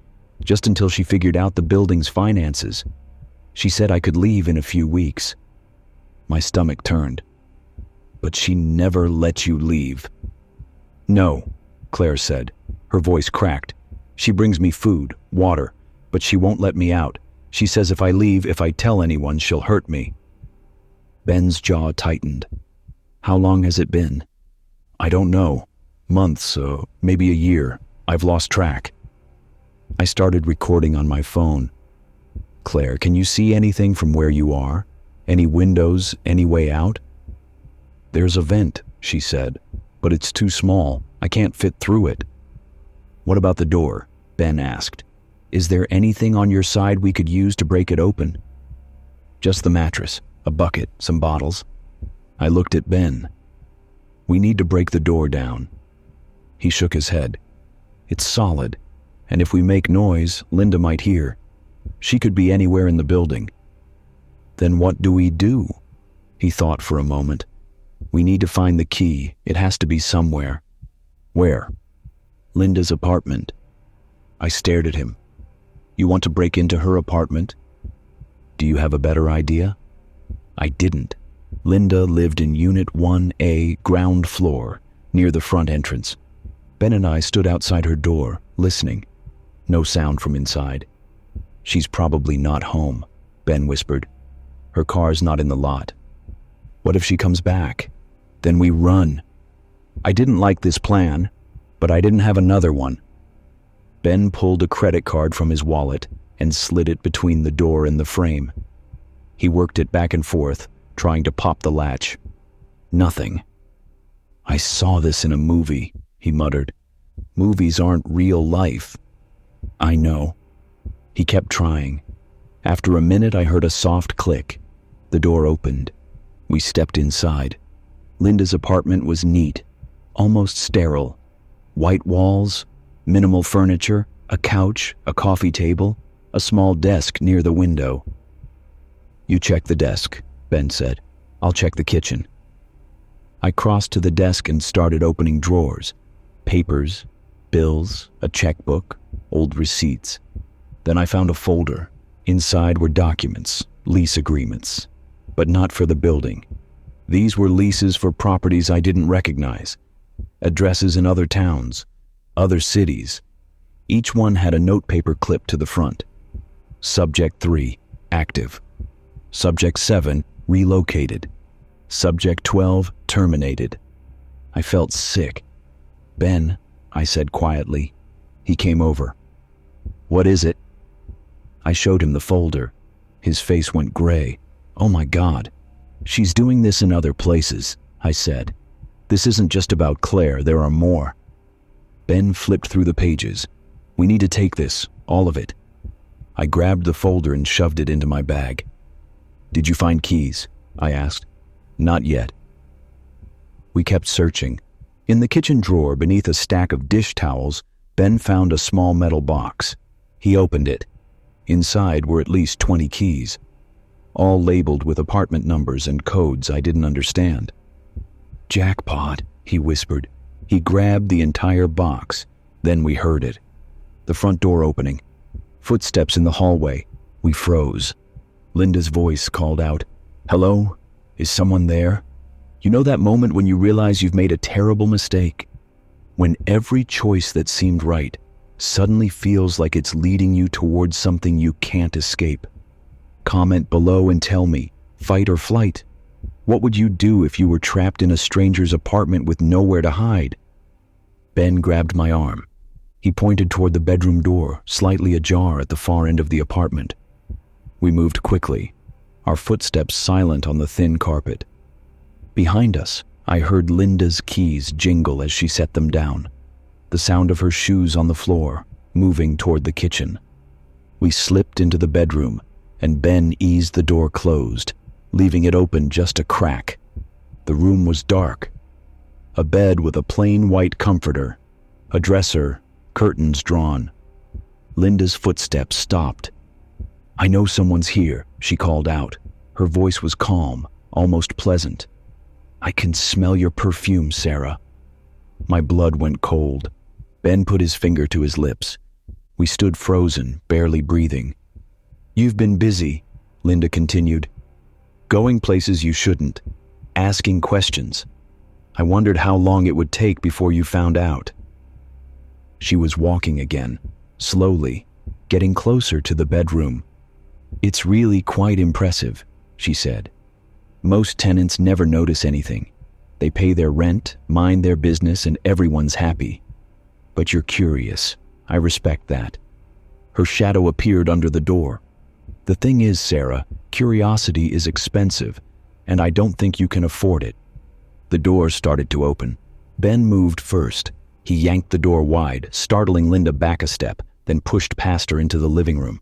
just until she figured out the building's finances. She said I could leave in a few weeks." My stomach turned. "But she never let you leave." "No," Claire said. Her voice cracked. "She brings me food, water, but she won't let me out. She says if I tell anyone, she'll hurt me." Ben's jaw tightened. "How long has it been?" "I don't know. Months, maybe a year. I've lost track." I started recording on my phone. "Claire, can you see anything from where you are? Any windows, any way out?" "There's a vent," she said, "but it's too small. I can't fit through it." "What about the door?" Ben asked. "Is there anything on your side we could use to break it open?" "Just the mattress, a bucket, some bottles." I looked at Ben. "We need to break the door down." He shook his head. "It's solid, and if we make noise, Linda might hear. She could be anywhere in the building." "Then what do we do?" He thought for a moment. "We need to find the key. It has to be somewhere." "Where?" "Linda's apartment." I stared at him. "You want to break into her apartment?" "Do you have a better idea?" I didn't. Linda lived in Unit 1A, ground floor, near the front entrance. Ben and I stood outside her door, listening. No sound from inside. "She's probably not home," Ben whispered. "Her car's not in the lot." "What if she comes back?" "Then we run." I didn't like this plan, but I didn't have another one. Ben pulled a credit card from his wallet and slid it between the door and the frame. He worked it back and forth, trying to pop the latch. Nothing. "I saw this in a movie," he muttered. "Movies aren't real life." "I know." He kept trying. After a minute, I heard a soft click. The door opened. We stepped inside. Linda's apartment was neat, almost sterile. White walls, minimal furniture, a couch, a coffee table, a small desk near the window. "You check the desk," Ben said. "I'll check the kitchen." I crossed to the desk and started opening drawers. Papers, bills, a checkbook, old receipts. Then I found a folder. Inside were documents, lease agreements, but not for the building. These were leases for properties I didn't recognize, addresses in other towns, other cities. Each one had a notepaper clip to the front. Subject 3, active. Subject 7, relocated. Subject 12, terminated. I felt sick. "Ben," I said quietly. He came over. "What is it?" I showed him the folder. His face went gray. "Oh my God. She's doing this in other places," I said. "This isn't just about Claire, there are more." Ben flipped through the pages. "We need to take this, all of it." I grabbed the folder and shoved it into my bag. "Did you find keys?" I asked. "Not yet." We kept searching. In the kitchen drawer beneath a stack of dish towels, Ben found a small metal box. He opened it. Inside were at least 20 keys, all labeled with apartment numbers and codes I didn't understand. "Jackpot," he whispered. He grabbed the entire box. Then we heard it. The front door opening. Footsteps in the hallway. We froze. Linda's voice called out, "Hello? Is someone there?" You know that moment when you realize you've made a terrible mistake? When every choice that seemed right suddenly feels like it's leading you towards something you can't escape. Comment below and tell me, fight or flight? What would you do if you were trapped in a stranger's apartment with nowhere to hide? Ben grabbed my arm. He pointed toward the bedroom door, slightly ajar at the far end of the apartment. We moved quickly, our footsteps silent on the thin carpet. Behind us, I heard Linda's keys jingle as she set them down, the sound of her shoes on the floor, moving toward the kitchen. We slipped into the bedroom, and Ben eased the door closed, leaving it open just a crack. The room was dark. A bed with a plain white comforter, a dresser, curtains drawn. Linda's footsteps stopped. "I know someone's here," she called out. Her voice was calm, almost pleasant. "I can smell your perfume, Sarah." My blood went cold. Ben put his finger to his lips. We stood frozen, barely breathing. "You've been busy," Linda continued. "Going places you shouldn't, asking questions. I wondered how long it would take before you found out." She was walking again, slowly, getting closer to the bedroom. "It's really quite impressive," she said. "Most tenants never notice anything. They pay their rent, mind their business, and everyone's happy. But you're curious. I respect that." Her shadow appeared under the door. "The thing is, Sarah, curiosity is expensive, and I don't think you can afford it." The door started to open. Ben moved first. He yanked the door wide, startling Linda back a step, then pushed past her into the living room.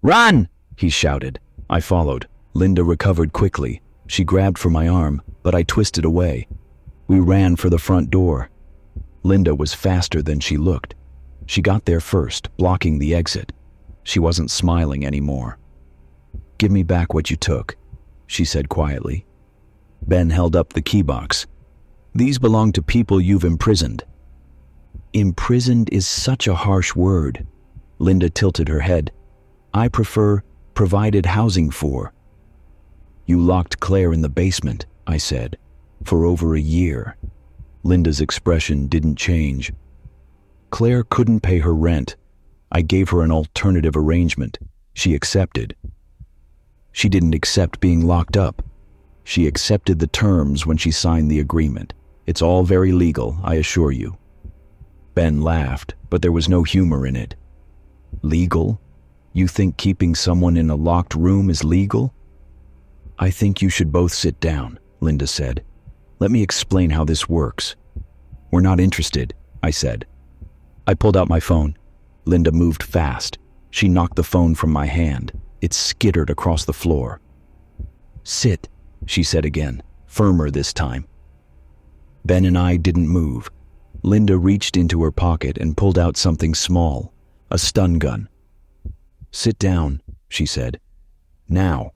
"Run!" he shouted. I followed. Linda recovered quickly. She grabbed for my arm, but I twisted away. We ran for the front door. Linda was faster than she looked. She got there first, blocking the exit. She wasn't smiling anymore. "Give me back what you took," she said quietly. Ben held up the key box. "These belong to people you've imprisoned." "Imprisoned is such a harsh word." Linda tilted her head. "I prefer provided housing for." "You locked Claire in the basement," I said, "for over a year." Linda's expression didn't change. "Claire couldn't pay her rent. I gave her an alternative arrangement. She accepted." "She didn't accept being locked up. She accepted the terms when she signed the agreement. It's all very legal, I assure you." Ben laughed, but there was no humor in it. "Legal? You think keeping someone in a locked room is legal?" "I think you should both sit down," Linda said. "Let me explain how this works." "We're not interested," I said. I pulled out my phone. Linda moved fast. She knocked the phone from my hand. It skittered across the floor. "Sit," she said again, firmer this time. Ben and I didn't move. Linda reached into her pocket and pulled out something small, a stun gun. "Sit down," she said. "Now."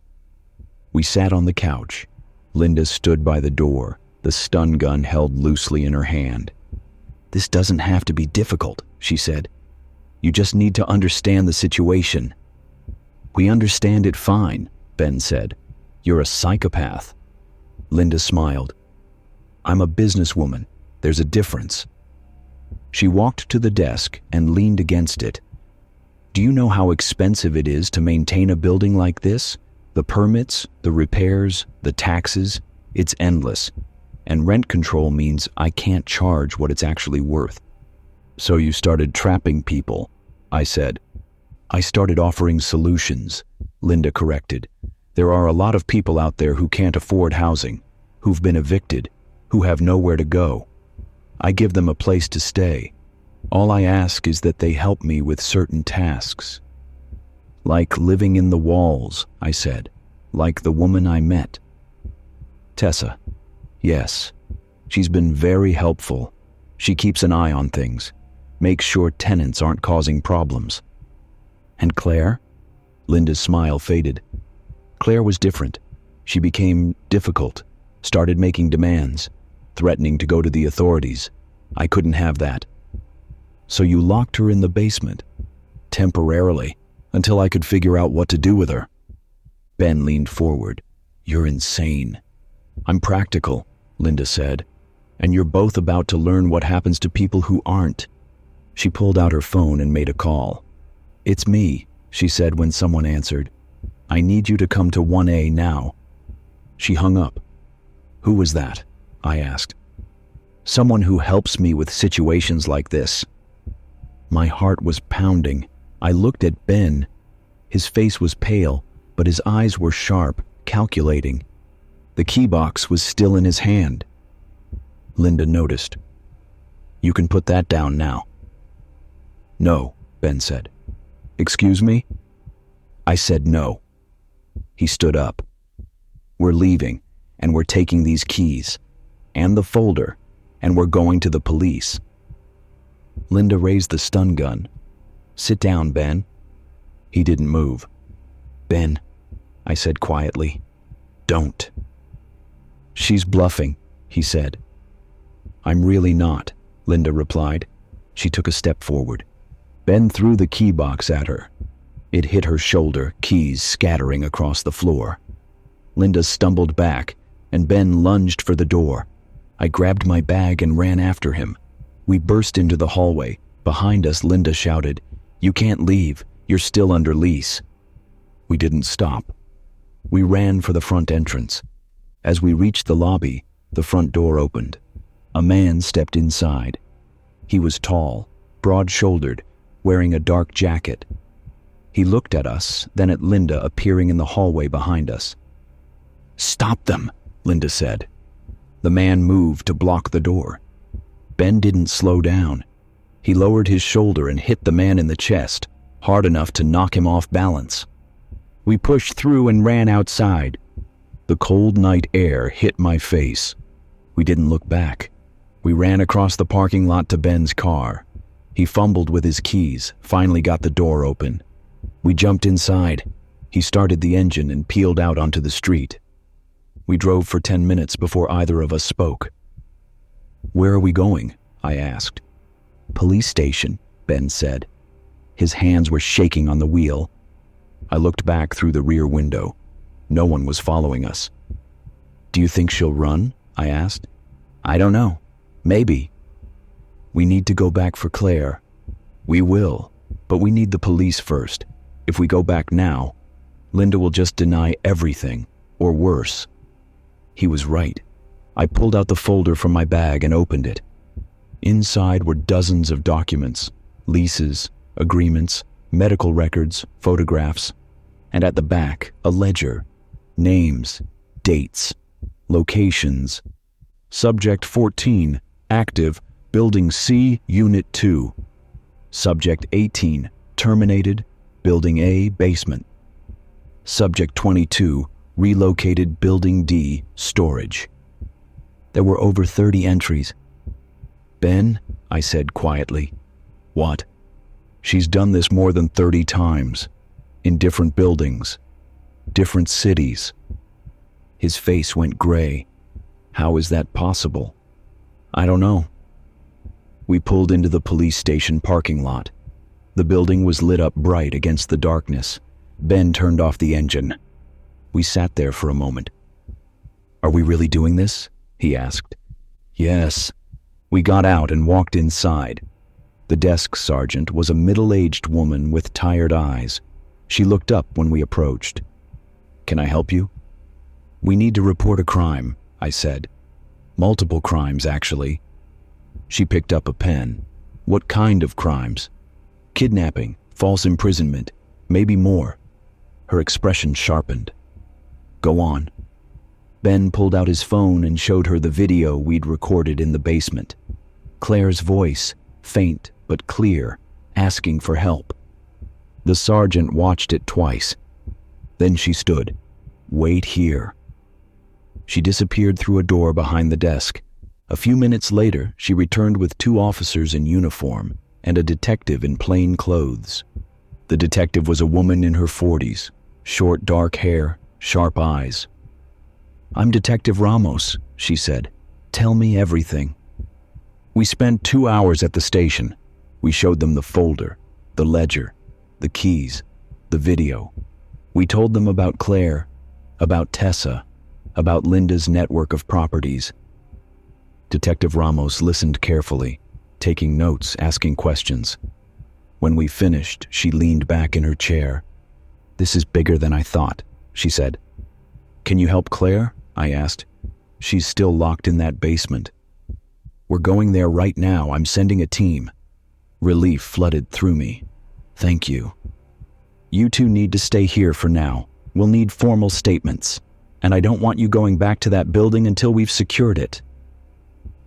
We sat on the couch. Linda stood by the door, the stun gun held loosely in her hand. "This doesn't have to be difficult," she said. You just need to understand the situation." "We understand it fine," Ben said. "You're a psychopath." Linda smiled. "I'm a businesswoman. There's a difference." She walked to the desk and leaned against it. "Do you know how expensive it is to maintain a building like this? The permits, the repairs, the taxes, it's endless. And rent control means I can't charge what it's actually worth." "So you started trapping people," I said. "I started offering solutions," Linda corrected. "There are a lot of people out there who can't afford housing, who've been evicted, who have nowhere to go. I give them a place to stay. All I ask is that they help me with certain tasks." "Like living in the walls," I said. "Like the woman I met." "Tessa. Yes. She's been very helpful. She keeps an eye on things, makes sure tenants aren't causing problems." "And Claire?" Linda's smile faded. "Claire was different. She became difficult, started making demands, threatening to go to the authorities. I couldn't have that. So you locked her in the basement, temporarily, until I could figure out what to do with her." Ben leaned forward. "You're insane." "I'm practical," Linda said. "And you're both about to learn what happens to people who aren't." She pulled out her phone and made a call. "It's me," she said when someone answered. "I need you to come to 1A now." She hung up. "Who was that?" I asked. "Someone who helps me with situations like this." My heart was pounding. I looked at Ben. His face was pale, but his eyes were sharp, calculating. The key box was still in his hand. Linda noticed. "You can put that down now." "No," Ben said. "Excuse me?" I said no. He stood up. "We're leaving, and we're taking these keys, and the folder, and we're going to the police." Linda raised the stun gun. "Sit down, Ben." He didn't move. "Ben," I said quietly, "don't." "She's bluffing," he said. "I'm really not," Linda replied. She took a step forward. Ben threw the key box at her. It hit her shoulder, keys scattering across the floor. Linda stumbled back, and Ben lunged for the door. I grabbed my bag and ran after him. We burst into the hallway. Behind us, Linda shouted, "You can't leave. You're still under lease." We didn't stop. We ran for the front entrance. As we reached the lobby, the front door opened. A man stepped inside. He was tall, broad-shouldered, wearing a dark jacket. He looked at us, then at Linda appearing in the hallway behind us. "Stop them," Linda said. The man moved to block the door. Ben didn't slow down. He lowered his shoulder and hit the man in the chest, hard enough to knock him off balance. We pushed through and ran outside. The cold night air hit my face. We didn't look back. We ran across the parking lot to Ben's car. He fumbled with his keys, finally got the door open. We jumped inside. He started the engine and peeled out onto the street. We drove for 10 minutes before either of us spoke. "Where are we going?" I asked. "Police station," Ben said. His hands were shaking on the wheel. I looked back through the rear window. No one was following us. "Do you think she'll run?" I asked. "I don't know. Maybe." "We need to go back for Claire." "We will, but we need the police first. If we go back now, Linda will just deny everything, or worse." He was right. I pulled out the folder from my bag and opened it. Inside were dozens of documents, leases, agreements, medical records, photographs, and at the back, a ledger, names, dates, locations. Subject 14, active, Building C, Unit 2. Subject 18, terminated, Building A, basement. Subject 22, relocated, Building D, storage. There were over 30 entries. "Ben," I said quietly. "What?" "She's done this more than 30 times. In different buildings. Different cities." His face went gray. "How is that possible?" "I don't know." We pulled into the police station parking lot. The building was lit up bright against the darkness. Ben turned off the engine. We sat there for a moment. "Are we really doing this?" he asked. "Yes." We got out and walked inside. The desk sergeant was a middle-aged woman with tired eyes. She looked up when we approached. "Can I help you?" "We need to report a crime," I said. "Multiple crimes, actually." She picked up a pen. "What kind of crimes?" "Kidnapping, false imprisonment, maybe more." Her expression sharpened. "Go on." Ben pulled out his phone and showed her the video we'd recorded in the basement. Claire's voice, faint but clear, asking for help. The sergeant watched it twice. Then she stood. "Wait here." She disappeared through a door behind the desk. A few minutes later, she returned with 2 officers in uniform and a detective in plain clothes. The detective was a woman in her 40s, short dark hair, sharp eyes. "I'm Detective Ramos," she said. "Tell me everything." We spent 2 hours at the station. We showed them the folder, the ledger, the keys, the video. We told them about Claire, about Tessa, about Linda's network of properties. Detective Ramos listened carefully, taking notes, asking questions. When we finished, she leaned back in her chair. "This is bigger than I thought," she said. "Can you help Claire?" I asked. "She's still locked in that basement." "We're going there right now. I'm sending a team." Relief flooded through me. "Thank you." "You two need to stay here for now. We'll need formal statements. And I don't want you going back to that building until we've secured it."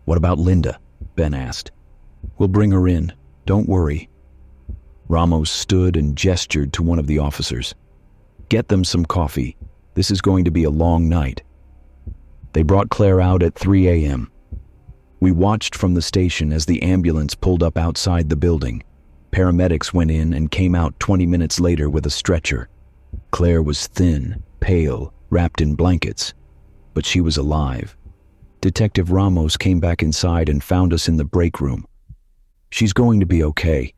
"What about Linda?" Ben asked. "We'll bring her in. Don't worry." Ramos stood and gestured to one of the officers. "Get them some coffee. This is going to be a long night." They brought Claire out at 3 a.m. We watched from the station as the ambulance pulled up outside the building. Paramedics went in and came out 20 minutes later with a stretcher. Claire was thin, pale, wrapped in blankets, but she was alive. Detective Ramos came back inside and found us in the break room. "She's going to be okay,"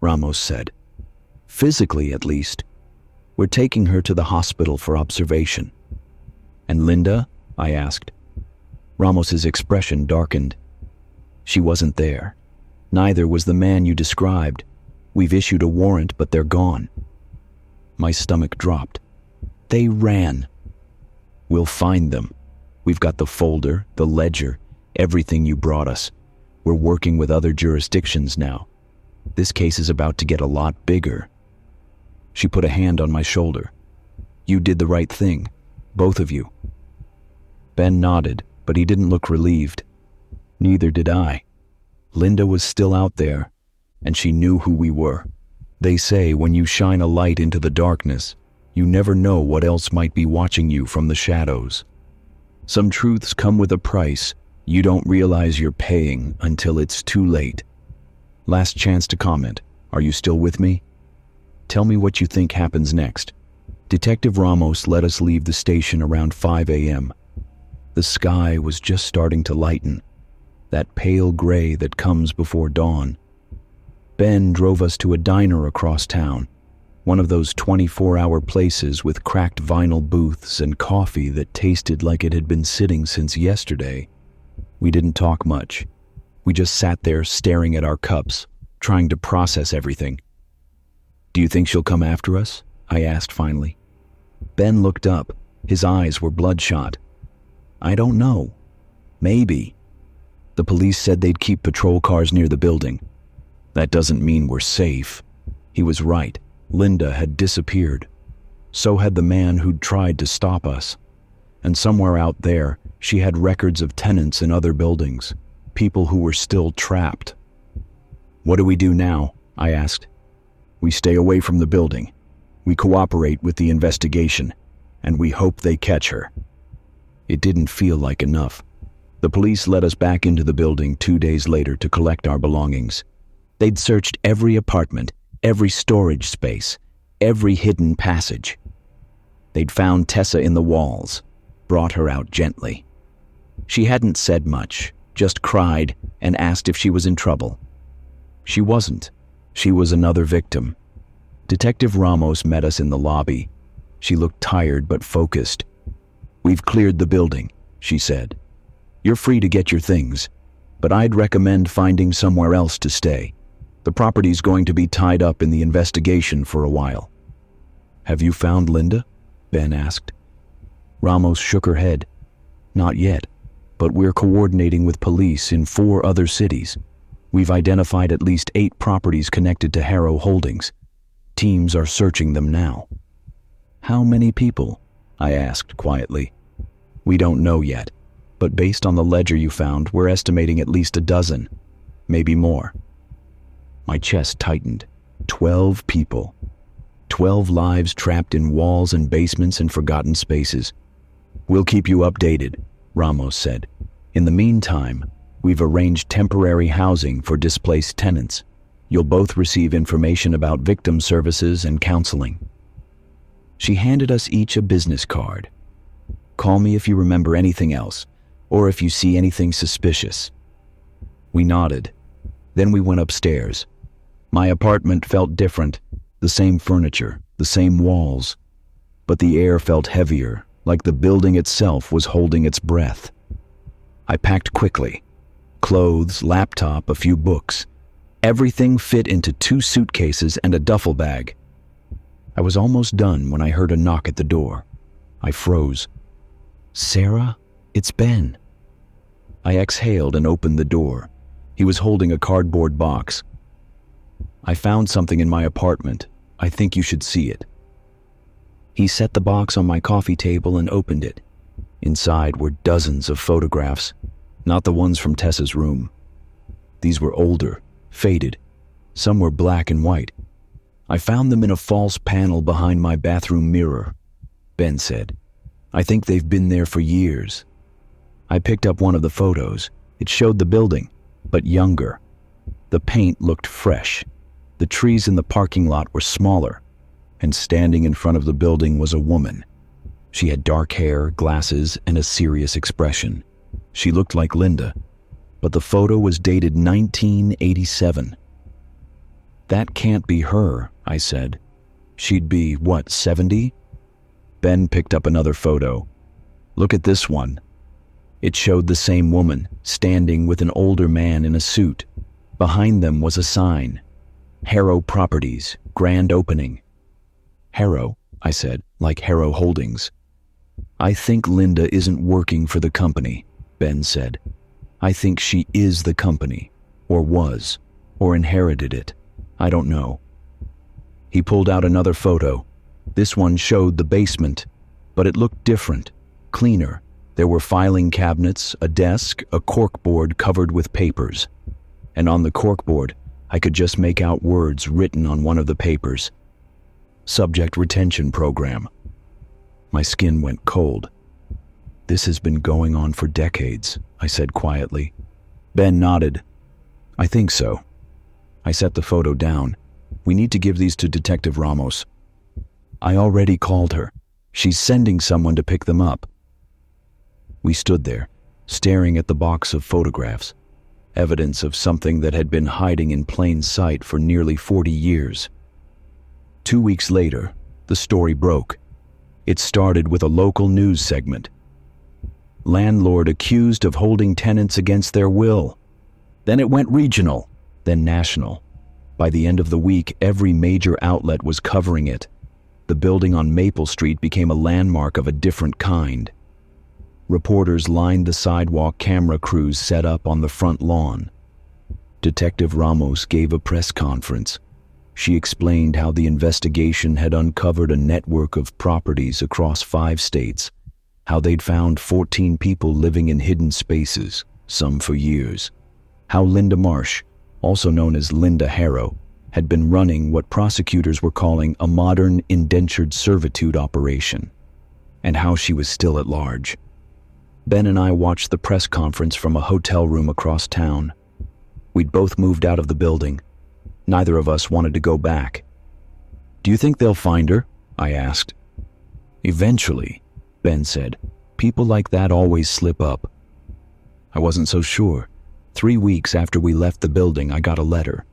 Ramos said. "Physically, at least. We're taking her to the hospital for observation." "And Linda?" I asked. Ramos's expression darkened. "She wasn't there. Neither was the man you described. We've issued a warrant, but they're gone." My stomach dropped. "They ran." "We'll find them. We've got the folder, the ledger, everything you brought us. We're working with other jurisdictions now. This case is about to get a lot bigger." She put a hand on my shoulder. "You did the right thing, both of you." Ben nodded, but he didn't look relieved. Neither did I. Linda was still out there, and she knew who we were. They say when you shine a light into the darkness, you never know what else might be watching you from the shadows. Some truths come with a price you don't realize you're paying until it's too late. Last chance to comment. Are you still with me? Tell me what you think happens next. Detective Ramos let us leave the station around 5 a.m. The sky was just starting to lighten, that pale gray that comes before dawn. Ben drove us to a diner across town, one of those 24-hour places with cracked vinyl booths and coffee that tasted like it had been sitting since yesterday. We didn't talk much. We just sat there staring at our cups, trying to process everything. "Do you think she'll come after us?" I asked finally. Ben looked up. His eyes were bloodshot. "I don't know. Maybe. The police said they'd keep patrol cars near the building. That doesn't mean we're safe." He was right. Linda had disappeared. So had the man who'd tried to stop us. And somewhere out there, she had records of tenants in other buildings, people who were still trapped. "What do we do now?" I asked. "We stay away from the building. We cooperate with the investigation, and we hope they catch her." It didn't feel like enough. The police let us back into the building 2 days later to collect our belongings. They'd searched every apartment, every storage space, every hidden passage. They'd found Tessa in the walls, brought her out gently. She hadn't said much, just cried and asked if she was in trouble. She wasn't. She was another victim. Detective Ramos met us in the lobby. She looked tired but focused. "We've cleared the building," she said. "You're free to get your things, but I'd recommend finding somewhere else to stay. The property's going to be tied up in the investigation for a while." "Have you found Linda?" Ben asked. Ramos shook her head. "Not yet, but we're coordinating with police in 4 other cities. We've identified at least 8 properties connected to Harrow Holdings. Teams are searching them now." "How many people?" I asked quietly. "We don't know yet, but based on the ledger you found, we're estimating at least a dozen, maybe more." My chest tightened. 12 people. 12 lives trapped in walls and basements and forgotten spaces. "We'll keep you updated," Ramos said. "In the meantime, we've arranged temporary housing for displaced tenants. You'll both receive information about victim services and counseling." She handed us each a business card. "Call me if you remember anything else, or if you see anything suspicious." We nodded. Then we went upstairs. My apartment felt different. The same furniture, the same walls. But the air felt heavier, like the building itself was holding its breath. I packed quickly. Clothes, laptop, a few books. Everything fit into 2 suitcases and a duffel bag. I was almost done when I heard a knock at the door. I froze. "Sarah, it's Ben." I exhaled and opened the door. He was holding a cardboard box. "I found something in my apartment. I think you should see it." He set the box on my coffee table and opened it. Inside were dozens of photographs, not the ones from Tessa's room. These were older, faded. Some were black and white. "I found them in a false panel behind my bathroom mirror," Ben said. "I think they've been there for years." I picked up one of the photos. It showed the building, but younger. The paint looked fresh. The trees in the parking lot were smaller, and standing in front of the building was a woman. She had dark hair, glasses, and a serious expression. She looked like Linda, but the photo was dated 1987. "That can't be her," I said. "She'd be, what, 70? Ben picked up another photo. "Look at this one." It showed the same woman, standing with an older man in a suit. Behind them was a sign. "Harrow Properties, Grand Opening." "Harrow," I said, "like Harrow Holdings." "I think Linda isn't working for the company," Ben said. "I think she is the company, or was, or inherited it. I don't know." He pulled out another photo. This one showed the basement, but it looked different, cleaner. There were filing cabinets, a desk, a corkboard covered with papers. And on the corkboard, I could just make out words written on one of the papers. "Subject Retention Program." My skin went cold. "This has been going on for decades," I said quietly. Ben nodded. "I think so." I set the photo down. "We need to give these to Detective Ramos." "I already called her. She's sending someone to pick them up." We stood there, staring at the box of photographs, evidence of something that had been hiding in plain sight for nearly 40 years. 2 weeks later, the story broke. It started with a local news segment. "Landlord accused of holding tenants against their will." Then it went regional, then national. By the end of the week, every major outlet was covering it. The building on Maple Street became a landmark of a different kind. Reporters lined the sidewalk, camera crews set up on the front lawn. Detective Ramos gave a press conference. She explained how the investigation had uncovered a network of properties across 5 states, how they'd found 14 people living in hidden spaces, some for years, how Linda Marsh, also known as Linda Harrow, had been running what prosecutors were calling a modern indentured servitude operation, and how she was still at large. Ben and I watched the press conference from a hotel room across town. We'd both moved out of the building. Neither of us wanted to go back. "Do you think they'll find her?" I asked. "Eventually," Ben said. "People like that always slip up." I wasn't so sure. 3 weeks after we left the building, I got a letter.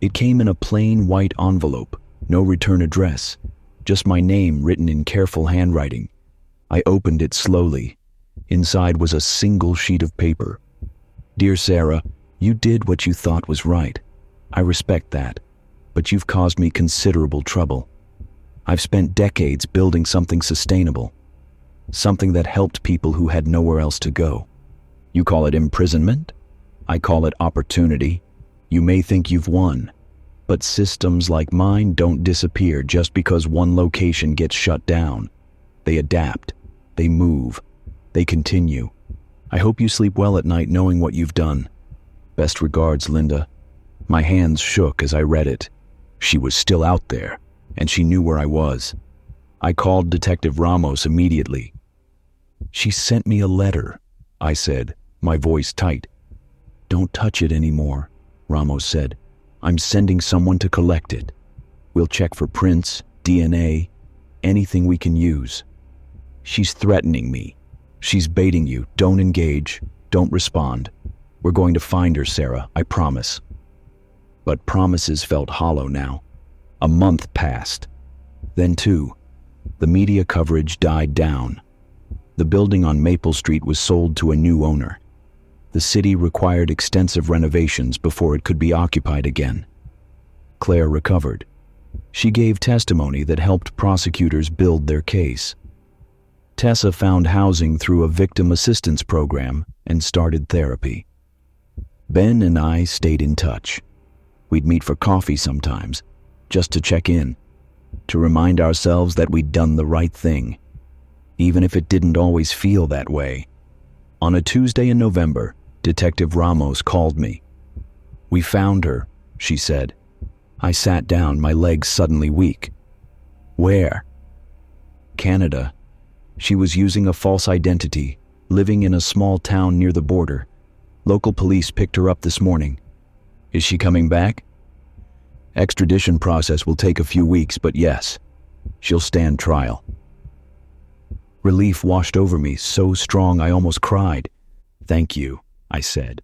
It came in a plain white envelope, no return address, just my name written in careful handwriting. I opened it slowly. Inside was a single sheet of paper. Dear Sarah, you did what you thought was right. I respect that, but you've caused me considerable trouble. I've spent decades building something sustainable, something that helped people who had nowhere else to go. You call it imprisonment? I call it opportunity. You may think you've won, but systems like mine don't disappear just because one location gets shut down. They adapt, they move, they continue. I hope you sleep well at night knowing what you've done. Best regards, Linda. My hands shook as I read it. She was still out there, and she knew where I was. I called Detective Ramos immediately. She sent me a letter, I said, my voice tight. Don't touch it anymore, Ramos said. I'm sending someone to collect it. We'll check for prints, DNA, anything we can use. She's threatening me. She's baiting you. Don't engage. Don't respond. We're going to find her, Sarah, I promise. But promises felt hollow now. A month passed. Then the media coverage died down. The building on Maple Street was sold to a new owner. The city required extensive renovations before it could be occupied again. Claire recovered. She gave testimony that helped prosecutors build their case. Tessa found housing through a victim assistance program and started therapy. Ben and I stayed in touch. We'd meet for coffee sometimes, just to check in, to remind ourselves that we'd done the right thing, even if it didn't always feel that way. On a Tuesday in November, Detective Ramos called me. We found her, she said. I sat down, my legs suddenly weak. Where? Canada. She was using a false identity, living in a small town near the border. Local police picked her up this morning. Is she coming back? Extradition process will take a few weeks, but yes, she'll stand trial. Relief washed over me, so strong I almost cried. Thank you, I said.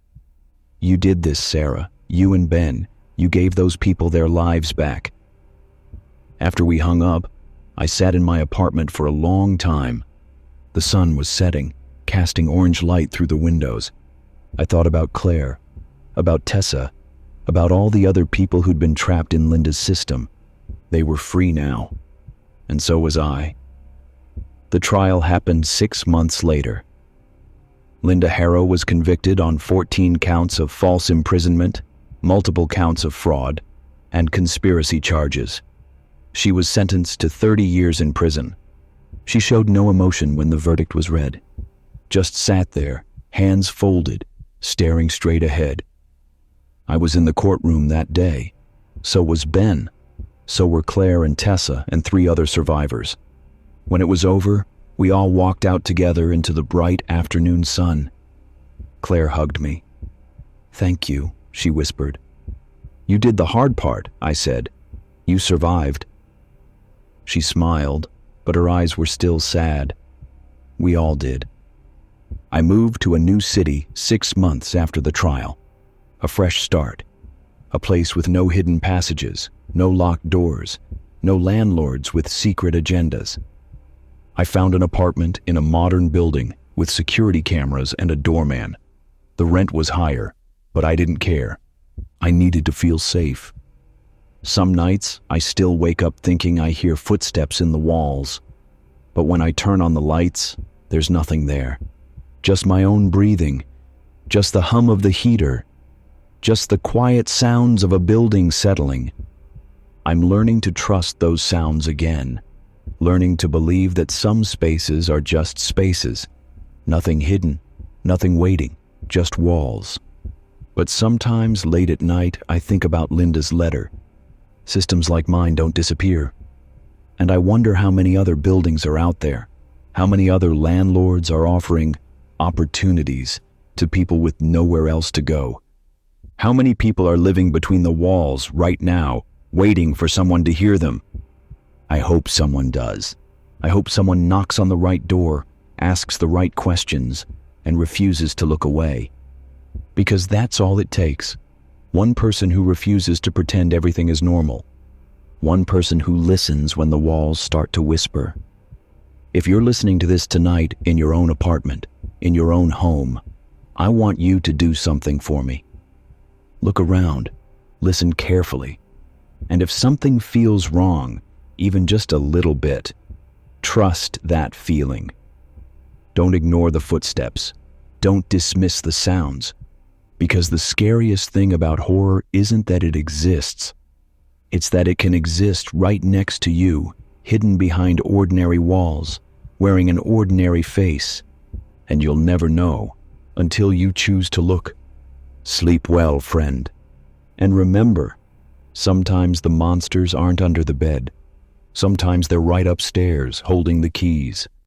You did this, Sarah. You and Ben. You gave those people their lives back. After we hung up, I sat in my apartment for a long time. The sun was setting, casting orange light through the windows. I thought about Claire, about Tessa, about all the other people who'd been trapped in Linda's system. They were free now, and so was I. The trial happened 6 months later. Linda Harrow was convicted on 14 counts of false imprisonment, multiple counts of fraud, and conspiracy charges. She was sentenced to 30 years in prison. She showed no emotion when the verdict was read, just sat there, hands folded, staring straight ahead. I was in the courtroom that day. So was Ben. So were Claire and Tessa and 3 other survivors. When it was over, we all walked out together into the bright afternoon sun. Claire hugged me. Thank you, she whispered. You did the hard part, I said. You survived. She smiled, but her eyes were still sad. We all did. I moved to a new city 6 months after the trial. A fresh start. A place with no hidden passages, no locked doors, no landlords with secret agendas. I found an apartment in a modern building with security cameras and a doorman. The rent was higher, but I didn't care. I needed to feel safe. Some nights, I still wake up thinking I hear footsteps in the walls. But when I turn on the lights, there's nothing there. Just my own breathing. Just the hum of the heater. Just the quiet sounds of a building settling. I'm learning to trust those sounds again. Learning to believe that some spaces are just spaces. Nothing hidden, nothing waiting, just walls. But sometimes late at night, I think about Linda's letter. Systems like mine don't disappear. And I wonder how many other buildings are out there. How many other landlords are offering opportunities to people with nowhere else to go. How many people are living between the walls right now, waiting for someone to hear them? I hope someone does. I hope someone knocks on the right door, asks the right questions, and refuses to look away. Because that's all it takes. One person who refuses to pretend everything is normal. One person who listens when the walls start to whisper. If you're listening to this tonight in your own apartment, in your own home, I want you to do something for me. Look around, listen carefully, and if something feels wrong, even just a little bit, trust that feeling. Don't ignore the footsteps. Don't dismiss the sounds. Because the scariest thing about horror isn't that it exists. It's that it can exist right next to you, hidden behind ordinary walls, wearing an ordinary face, and you'll never know until you choose to look. Sleep well, friend. And remember, sometimes the monsters aren't under the bed. Sometimes they're right upstairs, holding the keys.